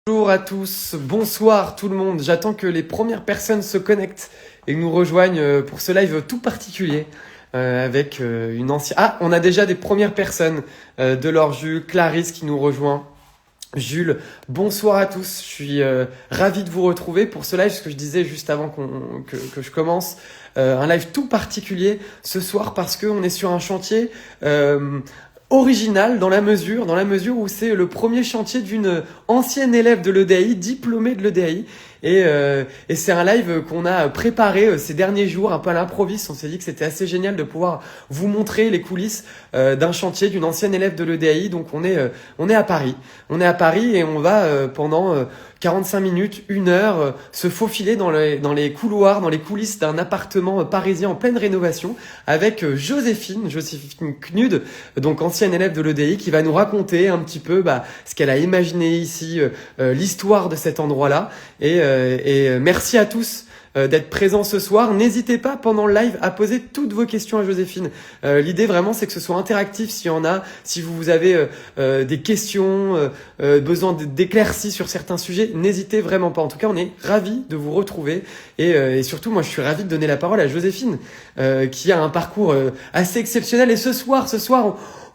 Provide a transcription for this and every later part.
Bonjour à tous, bonsoir tout le monde. J'attends que les premières personnes se connectent et nous rejoignent pour ce live tout particulier avec une ancienne... Ah, on a déjà des premières personnes, Delors Jules, Clarisse qui nous rejoint. Jules, bonsoir à tous. Je suis ravi de vous retrouver pour ce live, ce que je disais juste avant que je commence. Un live tout particulier ce soir parce qu'on est sur un chantier original dans la mesure où c'est le premier chantier d'une ancienne élève de l'EDAI, diplômée de l'EDAI. Et c'est un live qu'on a préparé ces derniers jours, un peu à l'improviste. On s'est dit que c'était assez génial de pouvoir vous montrer les coulisses d'un chantier d'une ancienne élève de l'EDAI. Donc on est à Paris. On est à Paris et on va pendant 45 minutes, 1 heure, se faufiler dans les couloirs, dans les coulisses d'un appartement parisien en pleine rénovation avec Joséphine Knud, donc ancienne élève de l'EDAI, qui va nous raconter un petit peu ce qu'elle a imaginé ici, l'histoire de cet endroit-là. Et merci à tous d'être présents ce soir. N'hésitez pas pendant le live à poser toutes vos questions à Joséphine. L'idée vraiment c'est que ce soit interactif s'il y en a. Si vous avez des questions, besoin d'éclaircies sur certains sujets, n'hésitez vraiment pas. En tout cas, on est ravis de vous retrouver et surtout moi je suis ravi de donner la parole à Joséphine qui a un parcours assez exceptionnel. Et ce soir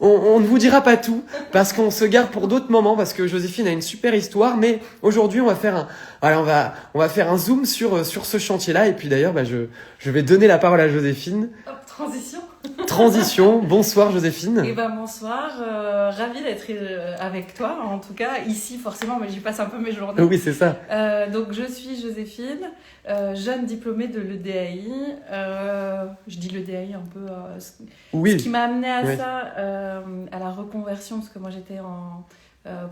on ne vous dira pas tout parce qu'on se garde pour d'autres moments parce que Joséphine a une super histoire. Mais aujourd'hui, on va faire un zoom sur ce chantier-là. Et puis d'ailleurs, je vais donner la parole à Joséphine. Hop, transition. Transition. Bonsoir Joséphine. Bonsoir. Ravie d'être avec toi. En tout cas, ici forcément, mais j'y passe un peu mes journées. Oui, c'est ça. Donc je suis Joséphine, jeune diplômée de l'EDAI. Je dis l'EDAI un peu. Oui. Ce qui m'a amenée à ça, à la reconversion, parce que moi j'étais en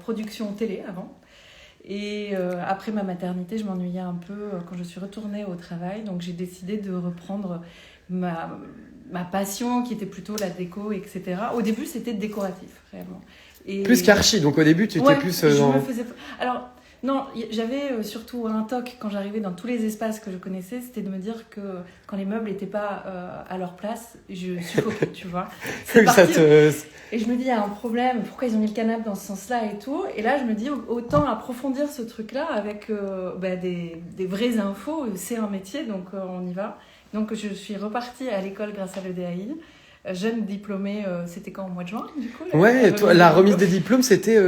production télé avant. Et après ma maternité, je m'ennuyais un peu quand je suis retournée au travail. Donc j'ai décidé de reprendre ma passion, qui était plutôt la déco, etc. Au début, c'était décoratif, réellement. Et... Plus qu'archi. Donc au début, tu étais plus dans... Alors, non, j'avais surtout un toc quand j'arrivais dans tous les espaces que je connaissais, c'était de me dire que quand les meubles n'étaient pas à leur place, je suffoquais, tu vois. Et je me dis, il y a un problème, pourquoi ils ont mis le canapé dans ce sens-là et tout. Et là, je me dis, autant approfondir ce truc-là avec des vraies infos. C'est un métier, donc on y va. Donc je suis repartie à l'école grâce à l'EDAI. Jeune diplômée, c'était quand, au mois de juin, du coup? La remise des diplômes, c'était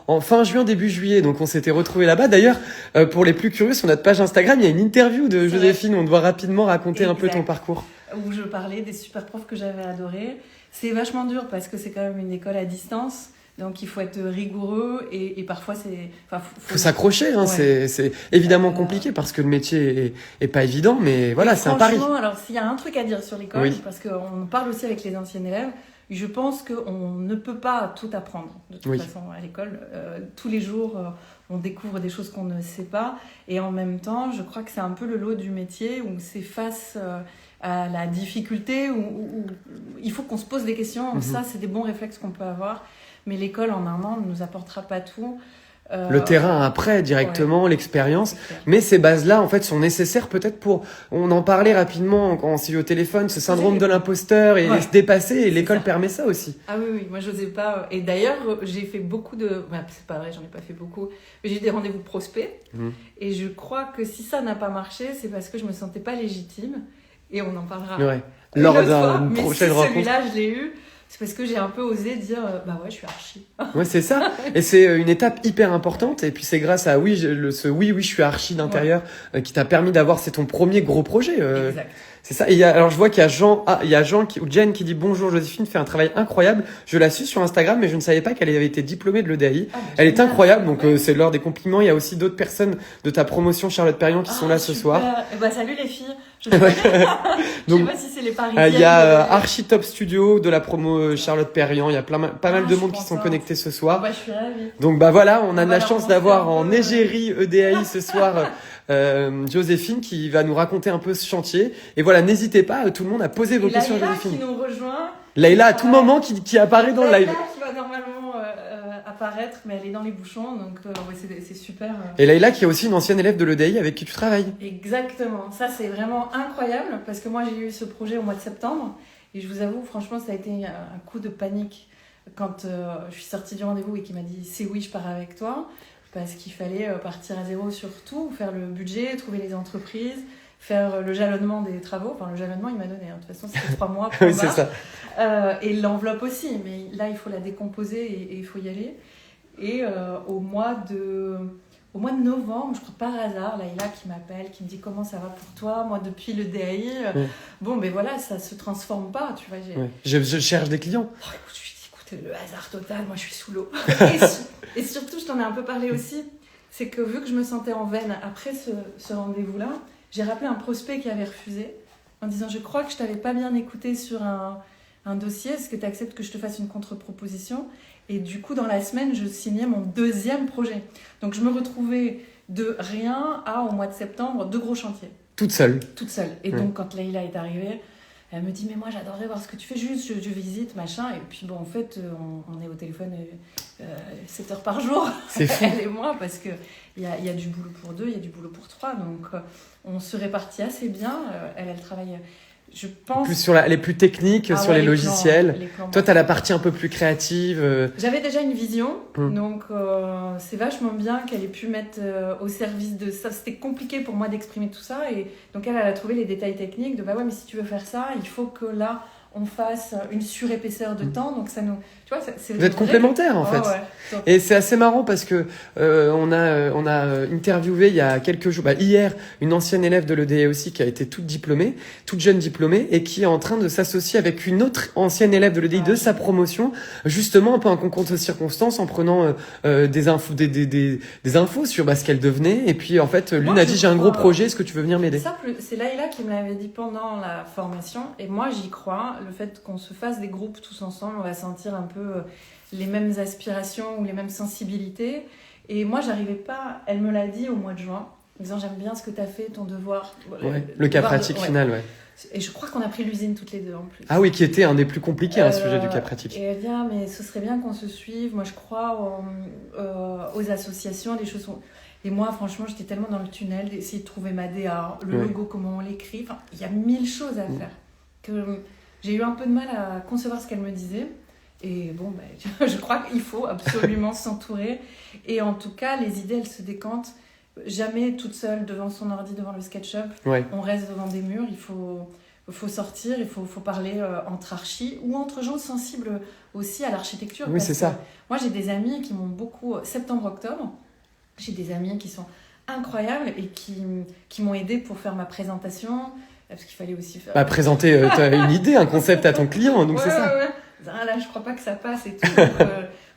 en fin juin, début juillet. Donc, on s'était retrouvés là-bas. D'ailleurs, pour les plus curieux, sur notre page Instagram, il y a une interview de Joséphine. On doit rapidement raconter un peu ton parcours. Où je parlais des super profs que j'avais adorés. C'est vachement dur parce que c'est quand même une école à distance. Donc, il faut être rigoureux et parfois, c'est... Faut s'accrocher, hein. Ouais. C'est évidemment compliqué parce que le métier est pas évident, mais voilà, c'est un pari. Alors, s'il y a un truc à dire sur l'école, parce qu'on parle aussi avec les anciens élèves, je pense qu'on ne peut pas tout apprendre, de toute façon, à l'école. Tous les jours, on découvre des choses qu'on ne sait pas. Et en même temps, je crois que c'est un peu le lot du métier où c'est face... à la difficulté, où il faut qu'on se pose des questions. Ça, c'est des bons réflexes qu'on peut avoir. Mais l'école, en un an, ne nous apportera pas tout. Le terrain après, directement, l'expérience. Mais ces bases-là, en fait, sont nécessaires peut-être pour... On en parlait rapidement quand on s'est vu au téléphone, ce syndrome de l'imposteur et se dépasser. Et l'école permet ça aussi. Ah oui, moi, j'osais pas. Et d'ailleurs, j'ai fait beaucoup de... c'est pas vrai, j'en ai pas fait beaucoup. Mais j'ai eu des rendez-vous prospects. Et je crois que si ça n'a pas marché, c'est parce que je me sentais pas légitime. Et on en parlera. Lors d'une prochaine rencontre. Celui-là, je l'ai eu. C'est parce que j'ai un peu osé dire je suis archi. Ouais, c'est ça. Et c'est une étape hyper importante. Et puis c'est grâce à ce oui, je suis archi d'intérieur qui t'a permis d'avoir, c'est ton premier gros projet. Exact. C'est ça. Et alors je vois qu'il y a Jen qui dit bonjour Joséphine, fait un travail incroyable. Je la suis sur Instagram, mais je ne savais pas qu'elle avait été diplômée de l'EDAI. Elle est incroyable, donc c'est l'heure des compliments. Il y a aussi d'autres personnes de ta promotion Charlotte Perriand qui sont là ce soir. Salut les filles. Je sais pas si c'est les Parisiennes. Il y a Architop Studio de la promo Charlotte Perriand. Il y a pas mal de monde qui sont connectés ce soir. Je suis ravie. Donc voilà, on a de la chance d'avoir en égérie EDAI ce soir Joséphine qui va nous raconter un peu ce chantier. Et voilà, n'hésitez pas tout le monde à poser vos questions à Joséphine. Qui nous rejoint. Laïla à tout moment qui apparaît dans le live. Laïla qui va normalement apparaître, mais elle est dans les bouchons, donc c'est super. Et Laïla qui est aussi une ancienne élève de l'EDAI avec qui tu travailles. Exactement, ça c'est vraiment incroyable parce que moi j'ai eu ce projet au mois de septembre et je vous avoue franchement ça a été un coup de panique quand je suis sortie du rendez-vous et qu'il m'a dit c'est oui je pars avec toi. parce qu'il fallait partir à zéro sur tout, faire le budget, trouver les entreprises, faire le jalonnement des travaux. Enfin, le jalonnement, il m'a donné. De toute façon, c'était 3 mois. Oui, c'est ça. Et l'enveloppe aussi. Mais là, il faut la décomposer et il faut y aller. Et au mois de novembre, je crois par hasard, Laïla qui m'appelle, qui me dit comment ça va pour toi. Moi, depuis le DAI, bon, ben voilà, ça se transforme pas, tu vois. Je cherche des clients. Oh, écoute, je lui dis, écoute, le hasard total, moi je suis sous l'eau. et surtout, je t'en ai un peu parlé aussi, c'est que vu que je me sentais en veine après ce rendez-vous-là, j'ai rappelé un prospect qui avait refusé en disant, je crois que je t'avais pas bien écouté sur un dossier, est-ce que tu acceptes que je te fasse une contre-proposition ? Et du coup, dans la semaine, je signais mon 2e projet. Donc, je me retrouvais de rien à, au mois de septembre, 2 gros chantiers. Toute seule. Et donc, quand Laïla est arrivée, elle me dit, mais moi, j'adorerais voir ce que tu fais, juste, je visite, machin. Et puis, bon, en fait, on est au téléphone 7 heures par jour, C'est fou. elle et moi, parce qu'il y a du boulot pour 2, il y a du boulot pour 3. Donc, on se répartit assez bien. Elle travaille... Je pense... Plus les plus techniques, sur les logiciels. Plans, toi, tu as la partie un peu plus créative. J'avais déjà une vision, donc c'est vachement bien qu'elle ait pu mettre au service de ça. C'était compliqué pour moi d'exprimer tout ça. Et donc, elle a trouvé les détails techniques de bah ouais, mais si tu veux faire ça, il faut que là, on fasse une surépaisseur de temps. Donc, ça nous. Tu vois, vous êtes complémentaires, en fait. Ouais. Et c'est assez marrant parce que on a interviewé il y a quelques jours, hier, une ancienne élève de l'EDA aussi qui a été toute jeune diplômée, et qui est en train de s'associer avec une autre ancienne élève de l'EDI de sa promotion, justement un peu un concours de circonstances, en prenant des infos sur ce qu'elle devenait. Et puis en fait, l'une a dit j'ai un gros projet, est-ce que tu veux venir m'aider ? C'est Laïla qui me l'avait dit pendant la formation, et moi j'y crois. Le fait qu'on se fasse des groupes tous ensemble, on va sentir un peu les mêmes aspirations ou les mêmes sensibilités. Et moi, j'arrivais pas... Elle me l'a dit au mois de juin, en disant j'aime bien ce que tu as fait, ton devoir. Le cas pratique final, ouais. Et je crois qu'on a pris l'usine toutes les deux en plus. Ah oui, qui était un des plus compliqués, un sujet du cas pratique. Et elle dit, mais ce serait bien qu'on se suive. Moi, je crois aux associations, des choses... Et moi, franchement, j'étais tellement dans le tunnel d'essayer de trouver ma DA, le logo, comment on l'écrit. Enfin, il y a 1000 choses à faire. Que j'ai eu un peu de mal à concevoir ce qu'elle me disait. Et bon, je crois qu'il faut absolument s'entourer. Et en tout cas, les idées, elles se décantent. Jamais toute seule devant son ordi, devant le SketchUp. On reste devant des murs. Il faut sortir, il faut parler entre archis ou entre gens sensibles aussi à l'architecture. Oui, c'est ça. Moi, j'ai des amis qui m'ont beaucoup... Septembre-octobre, j'ai des amis qui sont incroyables et qui m'ont aidé pour faire ma présentation. Parce qu'il fallait aussi faire... présenter une idée, un concept à ton client, donc c'est ça. Ouais. Là, je crois pas que ça passe et tout. Donc,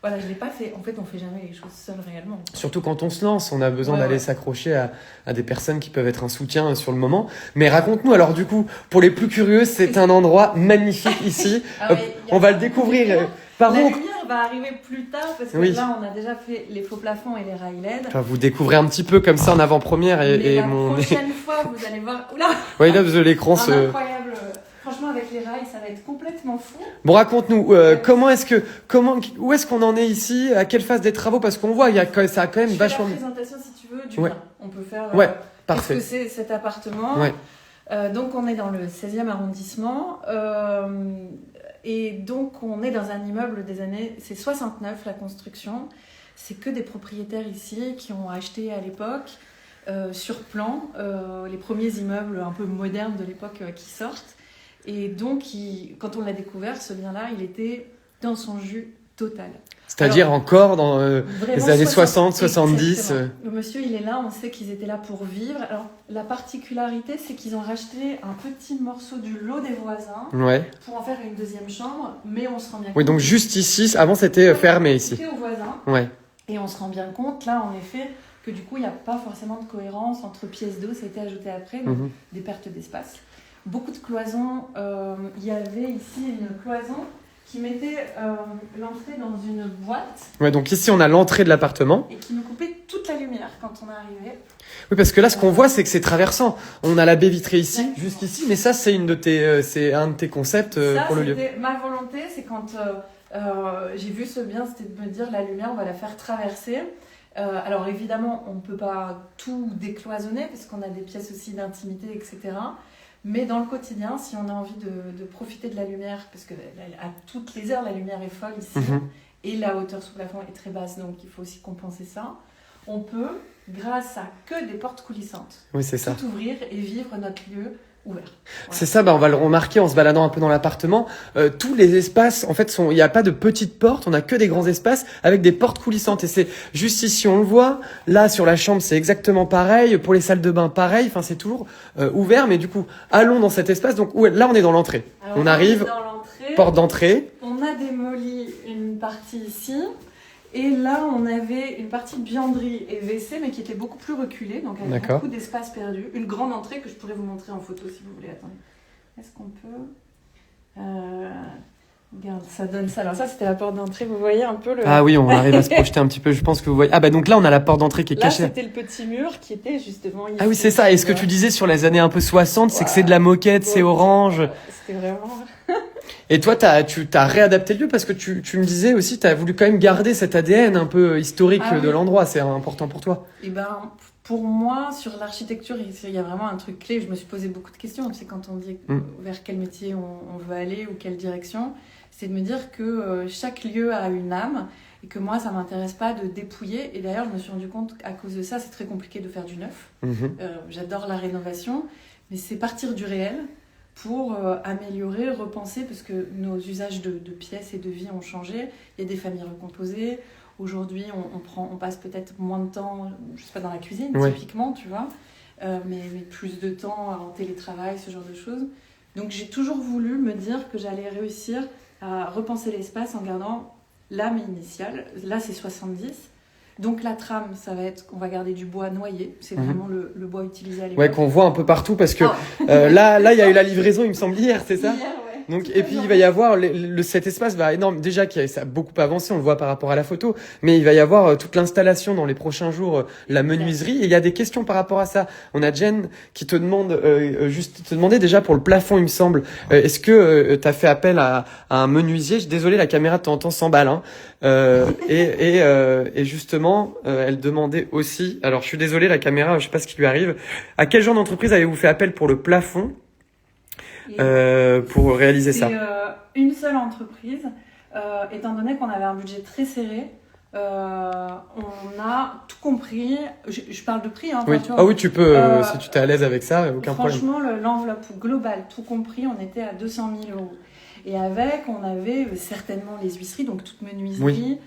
voilà, je l'ai pas fait. En fait, on fait jamais les choses seules réellement. Surtout quand on se lance, on a besoin d'aller s'accrocher à des personnes qui peuvent être un soutien sur le moment. Mais raconte-nous, alors du coup, pour les plus curieux, c'est un endroit magnifique ici. On va le découvrir. La lumière va arriver plus tard parce que là, on a déjà fait les faux plafonds et les rails LED. Enfin, vous découvrez un petit peu comme ça en avant-première. La prochaine fois, vous allez voir... Oula, oui, là, l'écran se... Incroyable. Franchement, avec les rails, ça va être complètement fou. Bon, raconte-nous, où est-ce qu'on en est ici, à quelle phase des travaux, parce qu'on voit, ça a quand même vachement... Je fais la présentation, si tu veux, du plan. On peut faire... parfait. Qu'est-ce que c'est cet appartement ? Donc, on est dans le 16e arrondissement. Et donc, on est dans un immeuble des années... C'est 69, la construction. C'est que des propriétaires ici qui ont acheté à l'époque, sur plan, les premiers immeubles un peu modernes de l'époque qui sortent. Et donc, quand on l'a découvert, ce bien-là, il était dans son jus total. C'est-à-dire encore dans les années 60, 70. Le monsieur, il est là, on sait qu'ils étaient là pour vivre. Alors, la particularité, c'est qu'ils ont racheté un petit morceau du lot des voisins pour en faire une deuxième chambre, mais on se rend bien compte... Oui, donc juste ici, avant c'était fermé ici. C'était aux voisins. Et on se rend bien compte, là, en effet, que du coup, il n'y a pas forcément de cohérence entre pièces d'eau, ça a été ajouté après, donc des pertes d'espace. Beaucoup de cloisons. Il y avait ici une cloison qui mettait l'entrée dans une boîte. Donc ici, on a l'entrée de l'appartement. Et qui nous coupait toute la lumière quand on arrivait. Oui, parce que là, ce qu'on voit, c'est que c'est traversant. On a la baie vitrée ici, jusqu'ici, mais ça, c'est un de tes concepts pour le lieu. Ma volonté, c'est quand j'ai vu ce bien, c'était de me dire la lumière, on va la faire traverser. Alors évidemment, on ne peut pas tout décloisonner parce qu'on a des pièces aussi d'intimité, etc. Mais dans le quotidien, si on a envie de profiter de la lumière, parce qu'à toutes les heures, la lumière est folle ici, et la hauteur sous plafond est très basse, donc il faut aussi compenser ça. on peut, grâce à que des portes coulissantes, Oui, c'est ça. tout ouvrir et vivre notre lieu ouvert. Voilà. C'est ça, on va le remarquer en se baladant un peu dans l'appartement. Tous les espaces, en fait, il n'y a pas de petites portes, on a que des grands espaces avec des portes coulissantes. Et c'est juste ici, on le voit. Là, sur la chambre, c'est exactement pareil. Pour les salles de bain, pareil. Enfin, c'est toujours ouvert. Mais du coup, allons dans cet espace. Donc là, on est dans l'entrée. Alors, on arrive, dans l'entrée, porte d'entrée. On a démoli une partie ici. Et là, on avait une partie de buanderie et WC, mais qui était beaucoup plus reculée, donc avec beaucoup d'espace perdu. Une grande entrée que je pourrais vous montrer en photo si vous voulez. Attendez. Est-ce qu'on peut... Regarde, ça donne ça. Alors ça, c'était la porte d'entrée. Vous voyez un peu le... Ah oui, on arrive à se projeter un petit peu. Je pense que vous voyez... Ah bah donc là, on a la porte d'entrée qui est cachée. Là, c'était le petit mur qui était justement ici. Ah oui, c'est ça. Et ce que tu disais sur les années un peu 60, c'est que c'est de la moquette, c'est orange. C'était vraiment... Et toi, tu t'as réadapté le lieu parce que tu me disais aussi, tu as voulu quand même garder cet ADN un peu historique de l'endroit. C'est important pour toi. Et ben, pour moi, sur l'architecture, il y a vraiment un truc clé. Je me suis posé beaucoup de questions. Tu sais, quand on dit vers quel métier on veut aller ou quelle direction, c'est de me dire que chaque lieu a une âme et que moi, ça m'intéresse pas de dépouiller. Et d'ailleurs, je me suis rendu compte qu'à cause de ça, c'est très compliqué de faire du neuf. J'adore la rénovation, mais c'est partir du réel pour améliorer, repenser, parce que nos usages de pièces et de vie ont changé. Il y a des familles recomposées. Aujourd'hui, on passe peut-être moins de temps, je sais pas, dans la cuisine, typiquement, tu vois, mais plus de temps en télétravail, ce genre de choses. Donc, j'ai toujours voulu me dire que j'allais réussir à repenser l'espace en gardant l'âme initiale. Là, c'est 70. Donc la trame, ça va être, on va garder du bois noyé, c'est vraiment le bois utilisé à l'époque. Ouais, qu'on voit un peu partout parce que là, il y a eu la livraison, il me semble hier, c'est ça? Hier, ouais. Donc, et puis il va y avoir cet espace va énorme. Déjà ça a beaucoup avancé, on le voit par rapport à la photo, mais il va y avoir toute l'installation dans les prochains jours, la menuiserie. Et il y a des questions par rapport à ça. On a Jen qui te demande te demandait déjà pour le plafond, il me semble. Est-ce que tu as fait appel à un menuisier? Désolé, la caméra de temps en temps s'emballe. Hein. Et justement, elle demandait aussi. Alors, je suis désolé, la caméra, je sais pas ce qui lui arrive. À quel genre d'entreprise avez-vous fait appel pour le plafond? Pour réaliser ça. C'est une seule entreprise, étant donné qu'on avait un budget très serré, on a tout compris. Je parle de prix. Hein, oui. Tu vois, oui, tu peux, si tu t'es à l'aise avec ça, aucun problème. Franchement, l'enveloppe globale, tout compris, on était à 200 000 €. Et avec, on avait certainement les huisseries, donc toute menuiserie,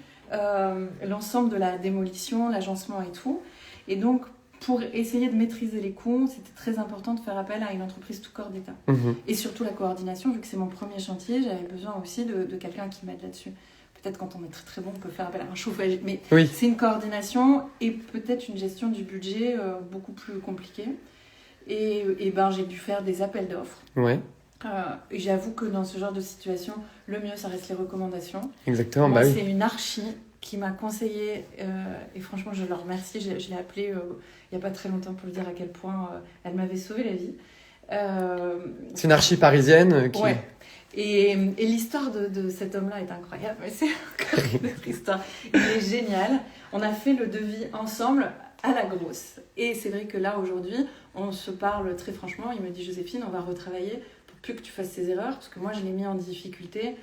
l'ensemble de la démolition, l'agencement et tout. Et donc, pour essayer de maîtriser les coûts, c'était très important de faire appel à une entreprise tout corps d'État. Et surtout la coordination, vu que c'est mon premier chantier, j'avais besoin aussi de quelqu'un qui m'aide là-dessus. Peut-être quand on est très très bon, on peut faire appel à un chauffage, mais c'est une coordination et peut-être une gestion du budget beaucoup plus compliquée. Et ben, j'ai dû faire des appels d'offres. Ouais. Et j'avoue que dans ce genre de situation, le mieux, ça reste les recommandations. Exactement. Moi, c'est une archi qui m'a conseillé, et franchement, je le remercie. Je l'ai appelée il n'y a pas très longtemps pour lui dire à quel point elle m'avait sauvé la vie. C'est une archi parisienne qui... Ouais. Et l'histoire de cet homme-là est incroyable. C'est encore une autre histoire. Il est génial. On a fait le devis ensemble à la grosse. Et c'est vrai que là, aujourd'hui, on se parle très franchement. Il me dit, Joséphine, on va retravailler pour plus que tu fasses ces erreurs, parce que moi, je l'ai mis en difficulté.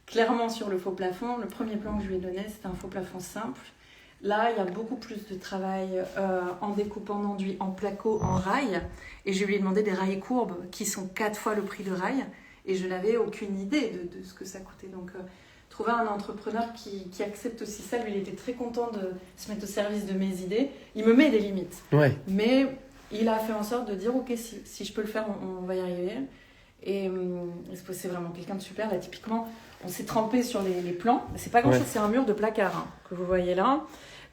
Clairement, sur le faux plafond, le premier plan que je lui ai donné, c'était un faux plafond simple. Là, il y a beaucoup plus de travail en découpant d'enduit, en placo, en rail. Et je lui ai demandé des rails courbes qui sont 4 fois le prix de rail. Et je n'avais aucune idée de ce que ça coûtait. Donc, trouver un entrepreneur qui accepte aussi ça. Lui, il était très content de se mettre au service de mes idées. Il me met des limites. Ouais. Mais il a fait en sorte de dire, ok, si je peux le faire, on va y arriver. Et c'est vraiment quelqu'un de super. Là, typiquement, on s'est trempé sur les plans. C'est pas grand-chose, c'est un mur de placard que vous voyez là.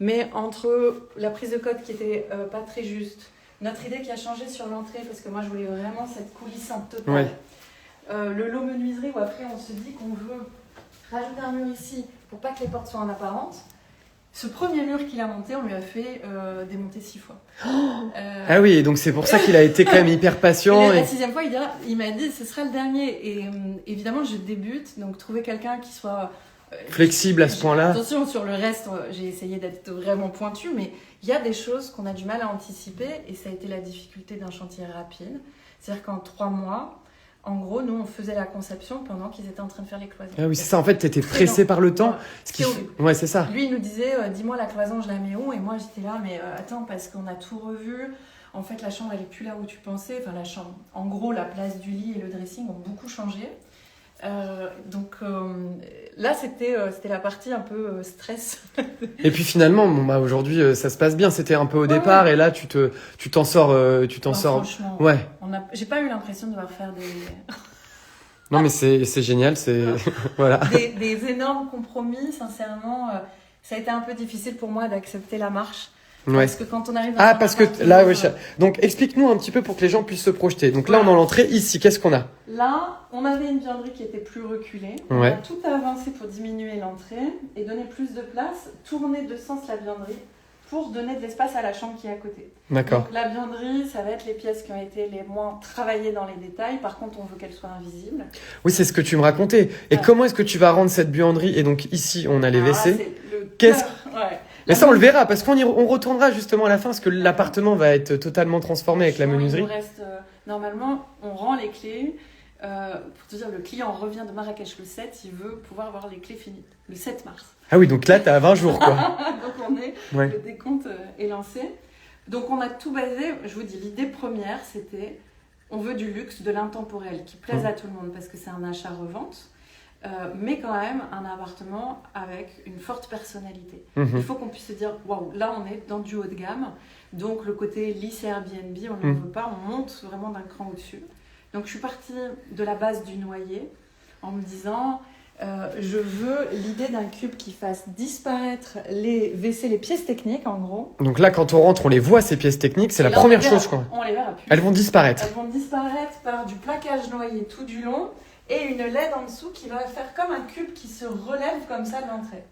Mais entre la prise de code qui était pas très juste, notre idée qui a changé sur l'entrée, parce que moi, je voulais vraiment cette coulissante totale. Le lot menuiserie où après, on se dit qu'on veut rajouter un mur ici pour pas que les portes soient en apparente. Ce premier mur qu'il a monté, on lui a fait démonter 6 fois. Ah oui, donc c'est pour ça qu'il a été quand même hyper patient. Et la 6e fois, il m'a dit ce sera le dernier. Et évidemment, je débute, donc trouver quelqu'un qui soit flexible à ce point-là. Attention, sur le reste, j'ai essayé d'être vraiment pointu, mais il y a des choses qu'on a du mal à anticiper, et ça a été la difficulté d'un chantier rapide. C'est-à-dire qu'en 3 mois, En gros, nous, on faisait la conception pendant qu'ils étaient en train de faire les cloisons. Ah oui, c'est ça. En fait, t'étais pressé par le temps. Ouais, c'est ça. Lui, il nous disait, dis-moi la cloison, je la mets où? Et moi, j'étais là, mais attends, parce qu'on a tout revu. En fait, la chambre, elle est plus là où tu pensais. Enfin, la chambre. En gros, la place du lit et le dressing ont beaucoup changé. Donc là, c'était la partie un peu stress. Et puis finalement, aujourd'hui, ça se passe bien. C'était un peu au départ, et là, tu t'en sors. Franchement, ouais. J'ai pas eu l'impression de devoir faire Non, mais c'est génial. Voilà. Des énormes compromis. Sincèrement, ça a été un peu difficile pour moi d'accepter la marche. Ouais. Parce que quand on arrive dans parce que là, ouais, donc explique-nous un petit peu pour que les gens puissent se projeter. Donc là, on est en l'entrée. Ici, qu'est-ce qu'on a? Là, on avait une vianderie qui était plus reculée. On a tout avancé pour diminuer l'entrée et donner plus de place, tourner de sens la vianderie pour donner de l'espace à la chambre qui est à côté. D'accord. Donc la vianderie, ça va être les pièces qui ont été les moins travaillées dans les détails. Par contre, on veut qu'elles soient invisibles. Oui, c'est ce que tu me racontais. Et comment est-ce que tu vas rendre cette buanderie? Et donc ici, on a les WC. C'est le cœur. Ouais. Mais ça, on le verra, parce on retournera justement à la fin, parce que l'appartement va être totalement transformé avec la menuiserie. Il nous reste, normalement, on rend les clés. Pour te dire, le client revient de Marrakech le 7, il veut pouvoir avoir les clés finies. Le 7 mars. Ah oui, donc là, t'as 20 jours, quoi. Donc le décompte est lancé. Donc on a tout basé, je vous dis, l'idée première, c'était, on veut du luxe, de l'intemporel, qui plaise à tout le monde, parce que c'est un achat-revente. Mais quand même un appartement avec une forte personnalité. Il faut qu'on puisse se dire, waouh, là on est dans du haut de gamme, donc le côté lisse Airbnb, on n'en veut pas, on monte vraiment d'un cran au-dessus. Donc je suis partie de la base du noyer en me disant, je veux l'idée d'un cube qui fasse disparaître les WC, les pièces techniques en gros. Donc là, quand on rentre, on les voit, ces pièces techniques, c'est la première chose, quoi. On les verra plus. Elles vont disparaître. Elles vont disparaître par du plaquage noyer tout du long. Et une LED en dessous qui va faire comme un cube qui se relève comme ça de l'entrée.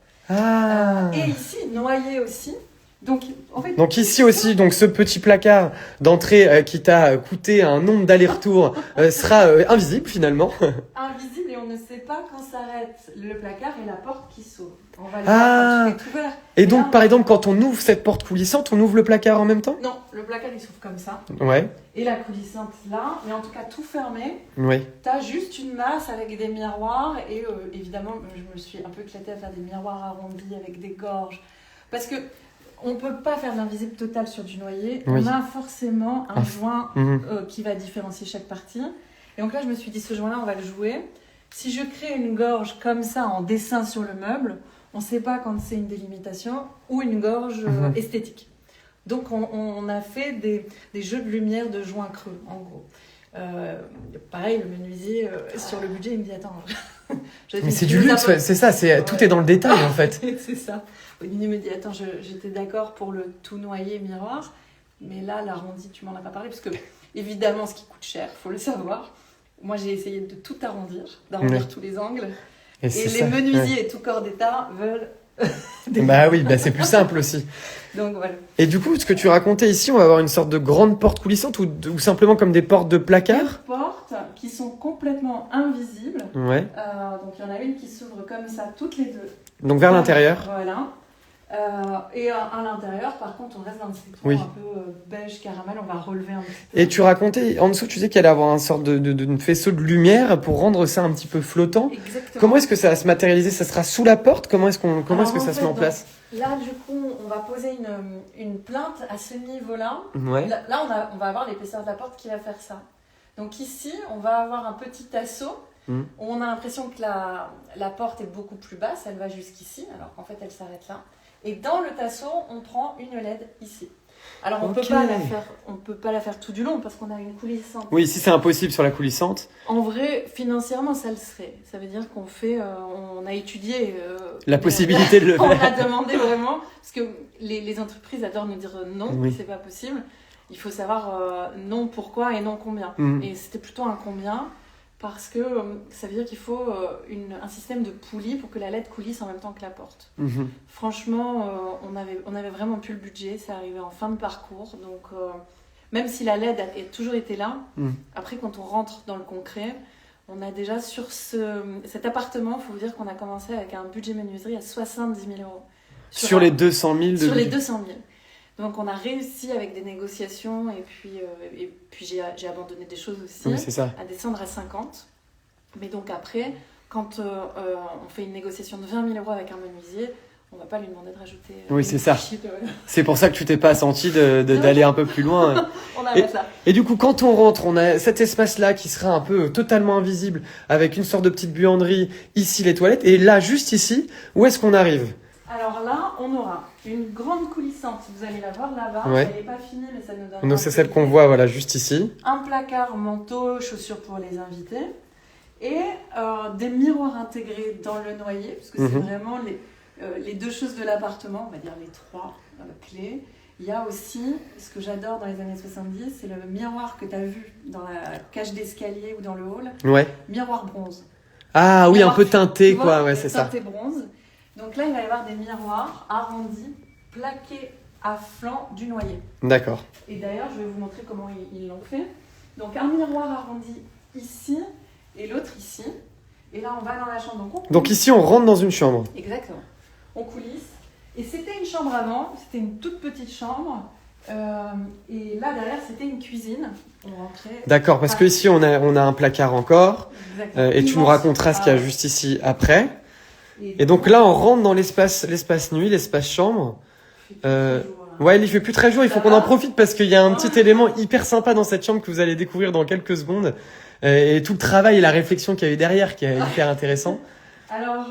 Et ici, noyé aussi. Donc, en fait, donc ici aussi, donc ce petit placard d'entrée qui t'a coûté un nombre d'allers-retours sera invisible finalement. Invisible et on ne sait pas quand s'arrête le placard et la porte qui s'ouvre. On va le voir quand tout est ouvert. Et donc, là, par exemple, quand on ouvre cette porte coulissante, on ouvre le placard en même temps? Non, le placard il s'ouvre comme ça. Ouais. Et la coulissante là, mais en tout cas tout fermé. Oui. T'as juste une masse avec des miroirs et évidemment, je me suis un peu éclatée à faire des miroirs arrondis avec des gorges. Parce que on ne peut pas faire de l'invisible total sur du noyer. On a forcément un joint qui va différencier chaque partie. Et donc là, je me suis dit, ce joint-là, on va le jouer. Si je crée une gorge comme ça en dessin sur le meuble, on ne sait pas quand c'est une délimitation ou une gorge esthétique. Donc on a fait des jeux de lumière de joints creux, en gros. Pareil, le menuisier, sur le budget, il me dit, attends... Mais c'est du luxe, c'est ça, tout est dans le détail en fait. C'est ça. Il me dit, attends, j'étais d'accord pour le tout noyer miroir, mais là, l'arrondi, tu m'en as pas parlé, parce que évidemment, ce qui coûte cher, faut le savoir. Moi, j'ai essayé de tout d'arrondir tous les angles. Et les menuisiers et tout corps d'état veulent... Bah oui, c'est plus simple aussi. Donc voilà. Et du coup, ce que tu racontais ici, on va avoir une sorte de grande porte coulissante ou simplement comme des portes de placard? Des portes qui sont complètement invisibles. Ouais. Donc il y en a une qui s'ouvre comme ça, toutes les deux. Donc vers l'intérieur. Voilà. Et à l'intérieur, par contre, on reste dans le secteur un peu beige caramel, on va relever un petit peu. Et tu racontais, en dessous, tu disais qu'il allait avoir un sorte de faisceau de lumière pour rendre ça un petit peu flottant. Exactement. Comment est-ce que ça va se matérialiser? Ça sera sous la porte? Comment est-ce que ça se met en place? Là, du coup, on va poser une plainte à ce niveau-là. Ouais. Là, on va avoir l'épaisseur de la porte qui va faire ça. Donc ici, on va avoir un petit assaut. On a l'impression que la porte est beaucoup plus basse, elle va jusqu'ici, alors qu'en fait, elle s'arrête là. Et dans le tasseau, on prend une LED ici. Alors on peut pas la faire tout du long parce qu'on a une coulissante. Oui, si c'est impossible sur la coulissante. En vrai, financièrement, ça le serait. Ça veut dire qu'on fait, on a étudié la possibilité de le faire. On a demandé vraiment parce que les entreprises adorent nous dire non, c'est pas possible. Il faut savoir non pourquoi et non combien. Et c'était plutôt un combien. Parce que ça veut dire qu'il faut un système de poulies pour que la LED coulisse en même temps que la porte. Franchement, on avait vraiment plus le budget, c'est arrivé en fin de parcours. Donc, même si la LED a toujours été là, après quand on rentre dans le concret, on a déjà sur cet appartement, il faut vous dire qu'on a commencé avec un budget menuiserie à 70 000 euros. Sur les 200 000 Sur les 200 000. Donc on a réussi avec des négociations et puis j'ai abandonné des choses aussi, Oui, c'est ça. à descendre à 50. Mais donc après, quand on fait une négociation de 20 000 € avec un menuisier, on va pas lui demander de rajouter... Oui, c'est ça. C'est pour ça que tu t'es pas senti d'aller un peu plus loin. On arrête là. Et du coup, quand on rentre, on a cet espace-là qui sera un peu totalement invisible, avec une sorte de petite buanderie, ici les toilettes, et là, juste ici, où est-ce qu'on arrive ? Alors là, on aura une grande coulissante, vous allez la voir là-bas, Ouais. elle n'est pas finie, mais ça nous donne... Donc c'est celle qu'on voit, voilà, juste ici. Un placard, manteau, chaussures pour les invités, et des miroirs intégrés dans le noyer, parce que c'est vraiment les deux choses de l'appartement, on va dire les trois clés. Il y a aussi, ce que j'adore dans les années 70, c'est le miroir que tu as vu dans la cage d'escalier ou dans le hall. Ouais. Miroir bronze. Ah oui, Miroir, un peu teinté, tu vois, quoi, ouais, c'est ça. teinté bronze. Donc là, il va y avoir des miroirs arrondis, plaqués à flanc du noyer. D'accord. Et d'ailleurs, je vais vous montrer comment ils l'ont fait. Donc un miroir arrondi ici et l'autre ici. Et là, on va dans la chambre. Donc ici, on rentre dans une chambre. Exactement. On coulisse. Et c'était une chambre avant, c'était une toute petite chambre. Et là, derrière, c'était une cuisine. On rentrait. D'accord, parce que ici, on a un placard encore. Et tu nous raconteras ce qu'il y a juste ici après. Et donc là, on rentre dans l'espace nuit, l'espace chambre. Ouais, il fait plus très jour, il faut qu'on en profite parce qu'il y a un petit élément hyper sympa dans cette chambre que vous allez découvrir dans quelques secondes. Et tout le travail et la réflexion qu'il y a eu derrière qui est hyper intéressant. Alors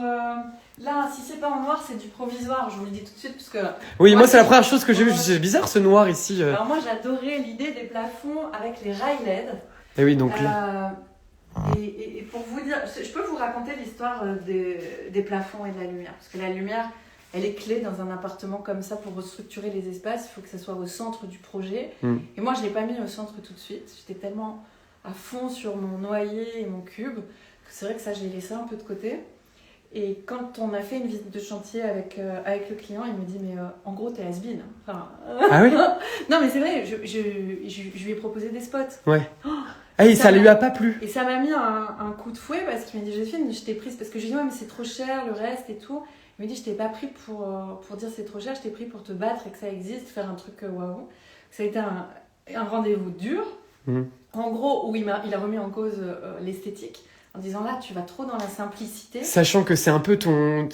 là, si c'est pas en noir, c'est du provisoire, je vous le dis tout de suite parce que... Oui, moi c'est la première chose que j'ai vue, c'est bizarre ce noir ici. Alors moi j'adorais l'idée des plafonds avec les rails LED. Et oui, donc là... Et pour vous dire, je peux vous raconter l'histoire des plafonds et de la lumière. Parce que la lumière, elle est clé dans un appartement comme ça pour restructurer les espaces. Il faut que ça soit au centre du projet. Et moi, je ne l'ai pas mis au centre tout de suite. J'étais tellement à fond sur mon noyer et mon cube que c'est vrai que ça, j'ai laissé un peu de côté. Et quand on a fait une visite de chantier avec le client, il me dit mais en gros, t'es has-been. Enfin, ah oui. Non, mais c'est vrai, je lui ai proposé des spots. Ouais. Ah, et ça lui a pas plu. Et ça m'a mis un coup de fouet parce qu'il m'a dit Joséphine, je t'ai prise parce que j'ai dit ouais mais c'est trop cher le reste et tout. Il m'a dit je t'ai pas pris pour dire c'est trop cher, je t'ai pris pour te battre et que ça existe, faire un truc waouh. Ça a été un rendez-vous dur. En gros où il a remis en cause l'esthétique en disant là tu vas trop dans la simplicité. Sachant que c'est un peu ton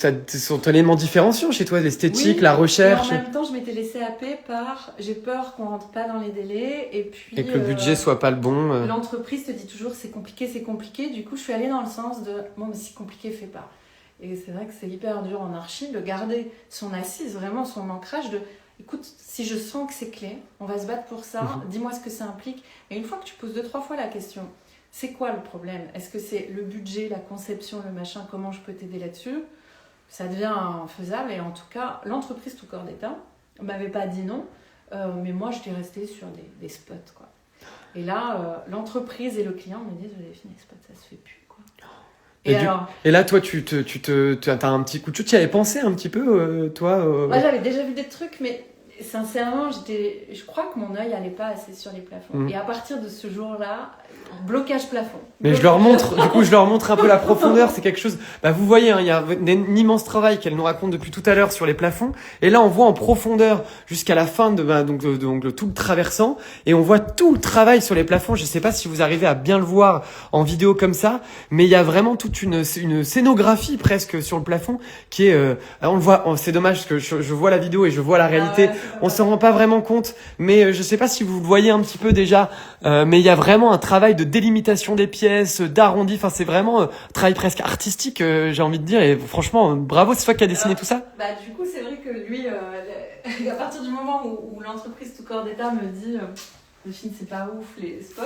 élément différenciant chez toi, l'esthétique, la recherche. Et en même temps je m'étais laissée happer par j'ai peur qu'on rentre pas dans les délais et puis et que le budget soit pas le bon. L'entreprise te dit toujours c'est compliqué. Du coup je suis allée dans le sens de bon mais si compliqué fais pas. Et c'est vrai que c'est hyper dur en archi de garder son assise, vraiment son ancrage de écoute, si je sens que c'est clé, on va se battre pour ça, dis-moi ce que ça implique. Et une fois que tu poses 2-3 fois la question, c'est quoi le problème ? Est-ce que c'est le budget, la conception, le machin, comment je peux t'aider là-dessus ? Ça devient faisable et en tout cas, l'entreprise tout corps d'État ne m'avait pas dit non, mais moi j'étais restée sur des spots, quoi. Et là, l'entreprise et le client me disent Joséphine, les spots, ça se fait plus, quoi. Et là, toi, tu as un petit coup de chute. Tu y avais pensé un petit peu, toi Moi, j'avais déjà vu des trucs, mais sincèrement, je crois que mon œil n'allait pas assez sur les plafonds. Et à partir de ce jour-là, blocage plafond. Mais je leur montre un peu la profondeur. C'est quelque chose. Bah, vous voyez, il y a un immense travail qu'elle nous raconte depuis tout à l'heure sur les plafonds. Et là, on voit en profondeur jusqu'à la fin de tout le traversant. Et on voit tout le travail sur les plafonds. Je sais pas si vous arrivez à bien le voir en vidéo comme ça, mais il y a vraiment toute une scénographie presque sur le plafond qui est. On le voit. C'est dommage parce que je vois la vidéo et je vois la réalité. On s'en rend pas vraiment compte, mais je sais pas si vous le voyez un petit peu déjà, mais il y a vraiment un travail de délimitation des pièces, d'arrondi, enfin c'est vraiment un travail presque artistique, j'ai envie de dire, et franchement, bravo, c'est toi qui as dessiné tout ça. Bah du coup, c'est vrai que lui, à partir du moment où l'entreprise tout corps d'État me dit le film c'est pas ouf, les spots,